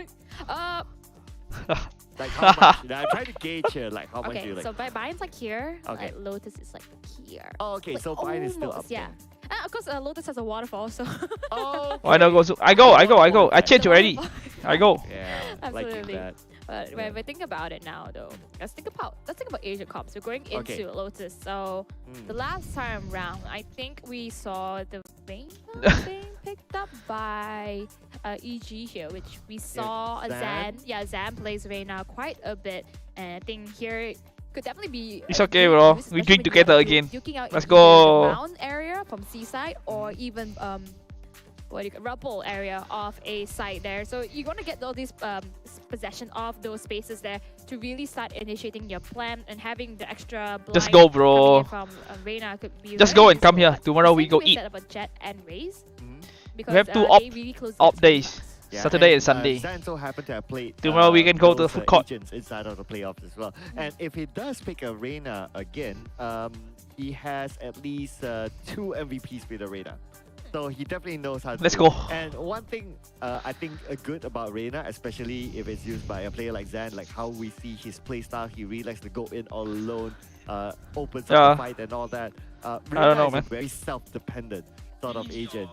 Like how much? I'm trying to gauge here. Like how much do you like? So Bind's like here. Okay. Lotus is like here. Oh, okay. Like so Bind is still up. Yeah. And of course, Lotus has a waterfall. So. Oh. Why not go? I go. I change already. I go. Yeah. Absolutely. Like that. But when we think about it now, though, let's think about Asian comps. We're going into Lotus. So the last time round, I think we saw the vein being picked up by EG here, which we saw Zan. Yeah, Zan plays Reyna quite a bit, and I think here could definitely be. It's okay, bro. We drink together again. Let's go. The round area from Seaside or even rubble area of a site there. So you're gonna get all these possession of those spaces there to really start initiating your plan and having the extra blind. Just go, bro. From Reyna could be just go and come here. Tomorrow we go eat. Set up a Jet and Raze. We have two off days. Yeah, Saturday and Sunday. Zan so happened to have played. Tomorrow we can go to the food court. Inside of the playoffs as well. And if he does pick a Reyna again, he has at least 2 MVPs with a Reyna. So he definitely knows how to Let's do it. go. And one thing I think good about Reyna, especially if it's used by a player like Zan, like how we see his playstyle, he really likes to go in all alone, opens up the fight and all that. I don't know, man. Is a very self-dependent sort of agent.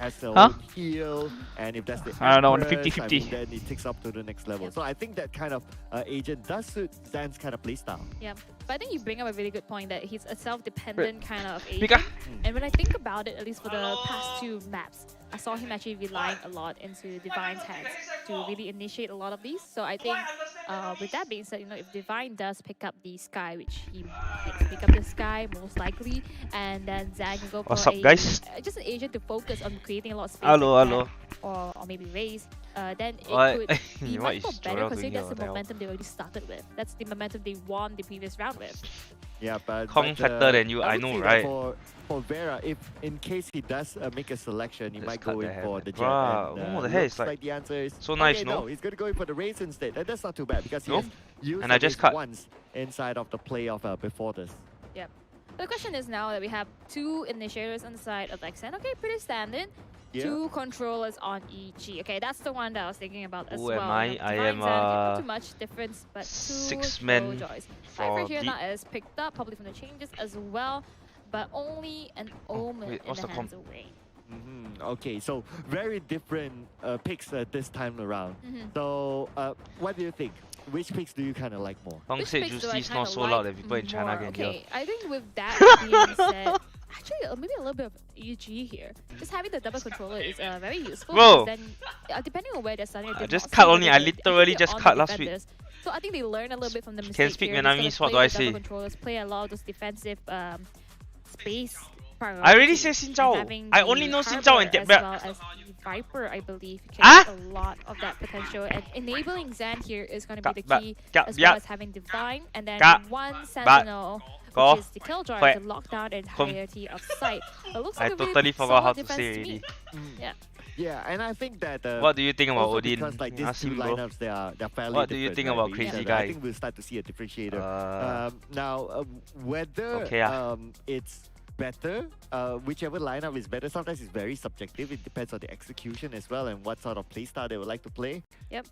Has the own heal, and if that's the I don't know, on Empress, 50-50. I mean, then it takes up to the next level. So I think that kind of agent does suit Zan's kind of playstyle. Yeah, but I think you bring up a really good point that he's a self-dependent kind of agent. And when I think about it, at least for the past 2 maps, I saw him actually relying a lot into Divine's hands to really initiate a lot of these. So I think with that being said, if Divine does pick up the Sky, which he might pick up the Sky most likely, and then Zan can go for What's up, guys? just an agent to focus on creating a lot of space. Hello. or maybe raise, then it What? could be What much more is better Joel considering doing that's the here? momentum they already started with. That's the momentum they won the previous round with. Yeah, but Kong fatter than you, I would know, say that right? For Vera, if in case he does make a selection, he Just might cut go the in hair, for man. the jet. Bruh, And, what the hell? looks It's like the answer is so nice, okay, no? he's gonna go in for the raise instead, and that's not too bad because he No? has used And I the just raise cut. once inside of the playoff before this. Yep. The question is now that we have 2 initiators on the side of XN. Okay, pretty standard. Yeah. 2 controllers on EG. Okay, that's the one that I was thinking about as Who well. am I? You know, I Divine am, Zen, not too much difference, but 2 six-man Killjoys. for Cypher here Bleed. not as picked up, probably from the changes as well, but only an Omen wait, in what's the the hands away. Okay, so very different picks this time around. So, what do you think? Which picks do you kind of like more? Long Which said picks do I Juicy is kinda not so like loud that people in China more? can Okay, hear. I think with that being said, actually maybe a little bit of EG here. Just having the double controller is very useful. Bro. Because then, depending on where they're starting, I just cut only. I literally just cut last week. So I think they learn a little bit from the Can mistake speak here. Vietnamese, Just what gonna do I play the say? double controllers, play a lot of those defensive space. I already say Xin Zhao. Having I the only know Xin Harbor Zhao and as Dead well as the Viper, I believe, can Ah? get a lot of that potential. And enabling Zan here is going to be the Ba- key, ga- as ya. well as having Divine, and then Ga- one ba- Sentinel, go- which is the Killjoy, que- to lock down the com- entirety of sight. It looks I like a really totally forgot how solid to say defense already. me. Yeah. Yeah, and I think that. What do you think about also Odin? Because like these Ask two him, bro. lineups, they're fairly What do you different, think right, about with each Crazy other. I Guy? think we'll start to see a differentiator. Now, whether Okay, it's better, whichever lineup is better, sometimes it's very subjective. It depends on the execution as well and what sort of playstyle they would like to play. Yep.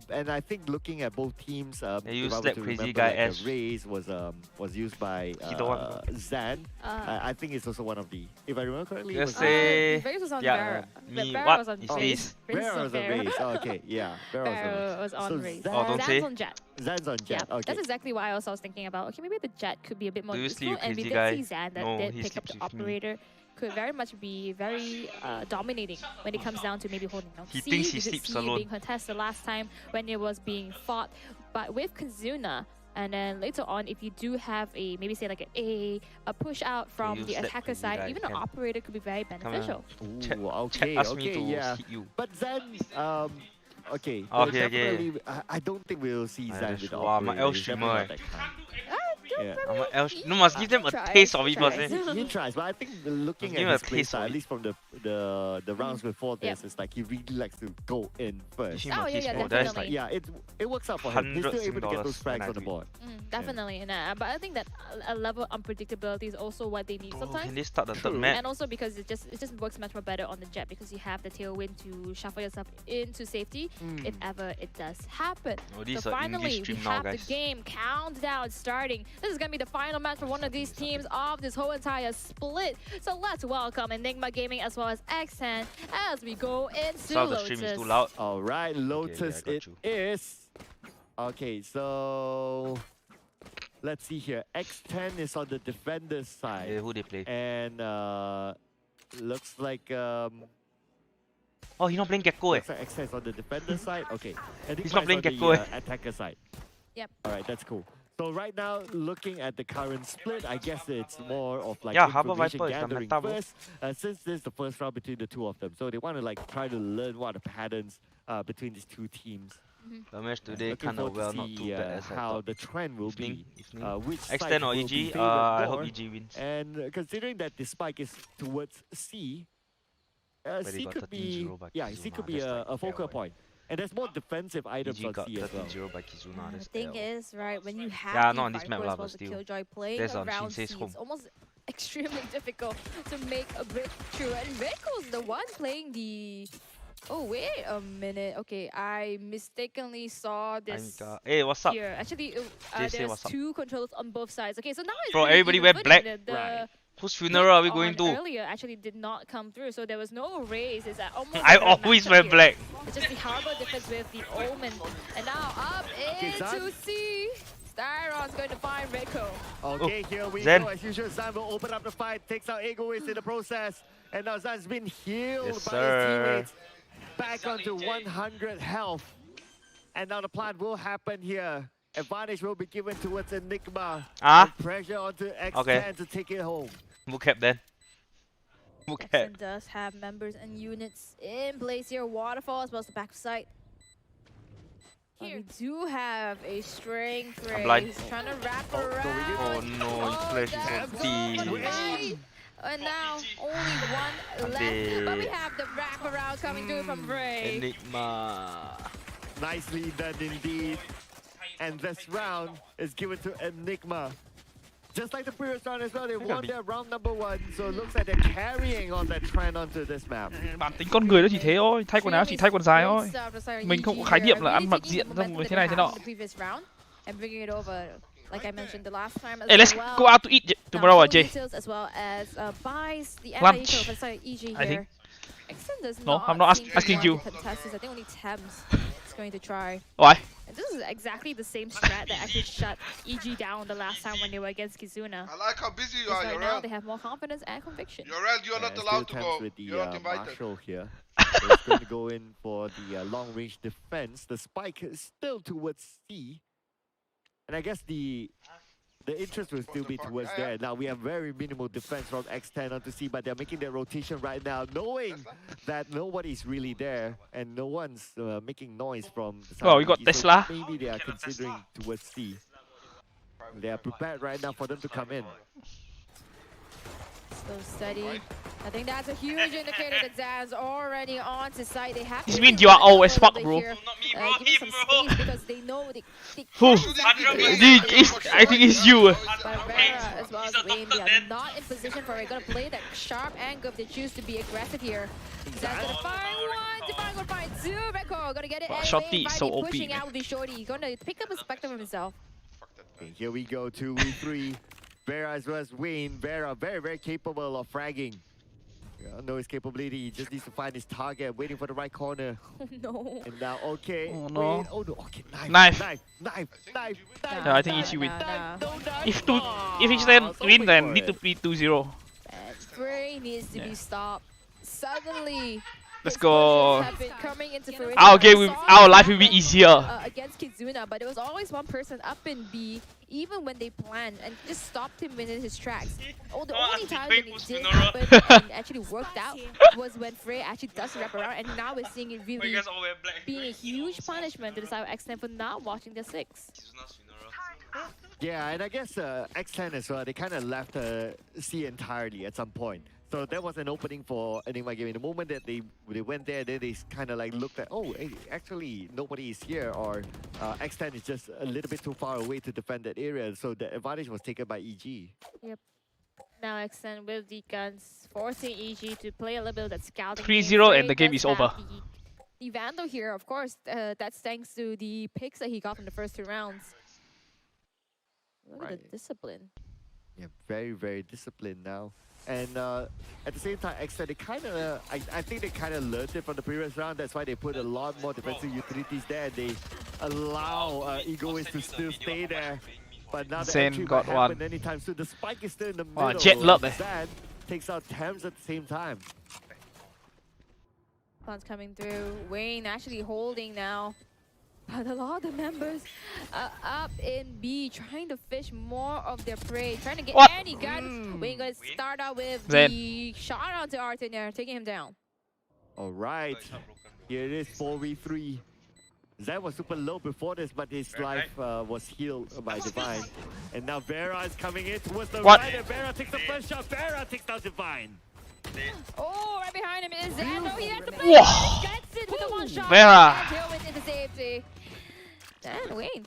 And I think looking at both teams, They if use I were that to Crazy remember, Guy like, as- the Raze was used by He don't want- Zan. I think it's also one of the, if I remember correctly, it Let's was say, Raze was on yeah, Vera. me, Vera what was on is Raze. this? Vera was on Raze. Oh, okay, yeah. Vera was on So Raze. Zan- Oh, don't say. Zan's on Jet. Zan's on Jet. Yeah, Okay. that's exactly why I was thinking about, okay, maybe the Jet could be a bit more Do you useful, sleep, and we Crazy did Guy? see Zan that No, did he pick up the sleeps with me. operator. Could very much be very dominating when it comes down to maybe holding down He C. thinks he We did sleeps see it alone. being contested last time when it was being fought, but with Kazuna. And then later on, if you do have a, maybe say like a push out from You the slap attacker Crazy side, Guy, even an can. operator could be very beneficial. Chat- okay, chat asked me okay, to yeah. hit you. But Zan, okay. Okay, okay. definitely, I don't think we'll see Zan with the Wow, my operator. L He's streamer. definitely not that kind. Yeah. I'm a L no, must give them a tries, taste of he it first. tries. eh. He tries, but I think looking Give him at a his play taste style, of at it. least from the rounds before this, Yep. it's like he really likes to go in first. Give him a Oh, yeah, taste, yeah, bro. That is definitely. like Yeah, it works out for him. He's still able to get those $100 frags when I on the do it. board. Definitely, but I think that a level of unpredictability is also what they need Bro, sometimes. can they start the third True. map? And also because it just works much more better on the Jet because you have the tailwind to shuffle yourself into safety if ever it does happen. Oh, this So is a finally, English we stream now, have guys. the game countdown starting. This is gonna be the final match for one of these teams of this whole entire split. So let's welcome Enigma Gaming as well as XN as we go into So the stream is too loud. All right, Lotus got it you. is. Okay, so let's see here. X10 is on the defender's side. Yeah, who they play? And looks like Oh, he's not playing Gecko. looks like X10 is on the defender's side. Okay, and He's not playing on Gecko, the attacker side. Yep. All right, that's cool. So right now, looking at the current split, I guess it's more of like Yeah, Harbour information Viper is the gathering meta, bro. first. Since this is the first round between the two of them, so they want to like try to learn what are the patterns between these two teams. The match today Looking kind of forward to well, not see, too bad as I how thought. the trend will Evening, be. evening. Which side X10 or will EG? be favored I more. hope EG wins. And considering that the spike is towards C, they C got could be 13-0 by C could Kizuna, be that's like a focal fair, point. And there's more defensive items EG on got C as well. 13-0 by Kizuna. The That's thing L. is, right, when you have Yeah, the not on this Viper map as lah, well but as the still. Killjoy playing That's on around Shinsei's C, home. it's almost extremely difficult to make a breakthrough. And VenQ's the one playing the... Oh, wait a minute. Okay, I mistakenly saw this Hey, what's up? here. Actually, Jay say there's what's up. two controllers on both sides. Okay, so now it's Bro, really everybody even wear footing. black. The Whose funeral are we going on to? earlier actually did not come through, so there was no raise. It's almost I like a always matchup wear here. black. It's just the Harbor difference with the Omen. And now up into C. Styron's going to find Rico. Okay, here we Zen. go. As usual, Zan will open up the fight, takes out Egoist in the process. And now Zan's been healed Yes, by sir. his teammates. Back onto 100 health. And now the plan will happen here. Advantage will be given towards Enigma. Ah? And pressure onto X10 Okay. to take it home. Vocab then. Okay. Jackson does have members and units in place here. Waterfall as well as the backside. But we do have a string I'm blind. He's trying to wrap around. Oh no, he flashes empty. And now only one left. But we have the wraparound coming through from Bray. Enigma. Nicely done indeed. And this round is given to Enigma. Just like the previous round as well, they won their round number 1. So it looks like they're carrying on that trend onto this map. Bản tính con người nó chỉ thế thôi, thay quần áo chỉ thay quần dài thôi. Mình không có khái niệm là ăn mặc diện xong rồi thế này thế nọ. Like I mentioned the last time as Hey, let's well. go out to eat tomorrow, Jay. As well as buys the Lunch. EG I here. think. Extend does No, not I'm not seem to asking want you. to contest this. I think only Thames is going to try. Why? And this is exactly the same strat that actually shut EG down the last time when they were against Kizuna. I like how busy you Because are, right Yorel. now they have more confidence and conviction. Yorel, you're not allowed to go. With the, You're not invited. Marshall here. He's going to go in for the long-range defense. The spike is still towards C. And I guess the interest will still be towards there. Now we have very minimal defense from X10 onto C, but they're making their rotation right now, knowing that nobody's really there and no one's making noise from the side. Oh, you got so Tesla. maybe they are considering towards C. They are prepared right now for them to come in. So steady. I think that's a huge indicator that Zan's already on to site. They have This to means you are always fuck, bro. give some space because they know they Who? I think it's you. Barrera as well as Wayne, they are not in position for it. Gonna play that sharp angle if they choose to be aggressive here. Zan's gonna find one, Divine gonna find two, Rekko gonna get it. Wow, And Shorty Wayne is so finally OP, pushing man. out with his shorty. Gonna pick up a spectrum of himself. Okay, here we go, 2v3. Vera as well as Wayne. Vera very, very capable of fragging. Know his capability, he just needs to find his target, waiting for the right corner. Oh no. And now, okay. Oh no. Wayne, oh no, okay, Knife. Knife. Yeah, I think EG win. If he win, then need to be 2-0. Bray needs to be stopped. Suddenly, Let's go. have been coming into fruition. Our game, our life will be easier. Against Kizuna, but there was always one person up in B, even when they planned, and just stopped him in his tracks. Oh, the only time when it did happen and actually worked out was when Frey actually does wrap around, and now we're seeing it really being a huge punishment to the side of X10 for not watching the 6. Yeah, and I guess X10 as well, they kind of left C entirely at some point. So that was an opening for Enigma Gaming. The moment that they went there, then they kind of like looked at, oh, hey, actually nobody is here, or X10 is just a little bit too far away to defend that area. So the advantage was taken by EG. Yep. Now X10 with the guns, forcing EG to play a little bit of that scouting. 3-0 and the game is over. The Vandal here, of course, that's thanks to the picks that he got from the first 2 rounds. Look at the discipline. Yeah, very, very disciplined now. And at the same time, X10, they kind of, I think they kind of learned it from the previous round. That's why they put a lot more defensive utilities there. They allow Egoist to still stay there. But now the Zen entry got might happen one. anytime soon. The spike is still in the Wow, middle. jet love, eh. Zan takes out Thames at the same time. Plans coming through. Wayne actually holding now. But a lot of the members up in B, trying to fish more of their prey, trying to get any guns. Wayne gonna start out with the shot onto Artin there, taking him down. All right, here it is, 4v3. Zan was super low before this, but his life was healed by Divine. And now Vera is coming in towards the right, and Vera takes the first shot. Vera takes down Divine. Oh, right behind him is Zando. He has to play. Whoa. Gets it with the one shot. Vera. And Tailwind into safety. And Wayne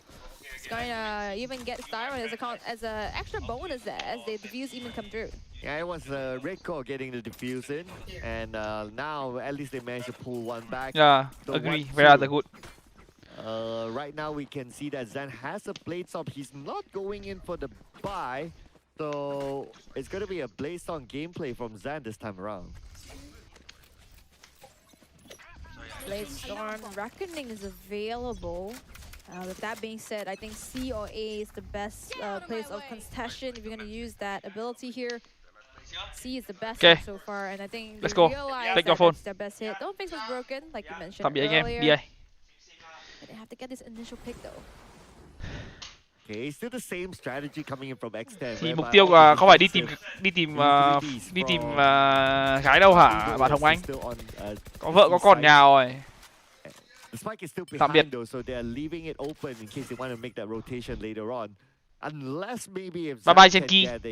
is going to even get started as an extra bonus there as the defuse even come through. Yeah, it was Red Core getting the defuse in, and now at least they managed to pull one back. Yeah, agree. Vera the good. Right now we can see that Zan has a blade stop. He's not going in for the buy, so it's going to be a blade stop gameplay from Zan this time around. Blade Storm Reckoning is available. With that being said, I think C or A is the best place of contestation if you're going to use that ability here. C is the best so far, and I think Let's they go. realize Take your that phone. that's their best hit. Don't face was broken, like you mentioned Stop being earlier. game. But they have to get this initial pick though. Okay, still the same strategy coming in from X10. Thì mục tiêu là không phải đi tìm gái đâu hả bạn Hồng Anh? Có vợ có con nhà rồi. The spike is still Tạm biệt. behind though, so they are leaving it open in case they want to make that rotation later on. Unless maybe if Bye bye, Zach can Genki. get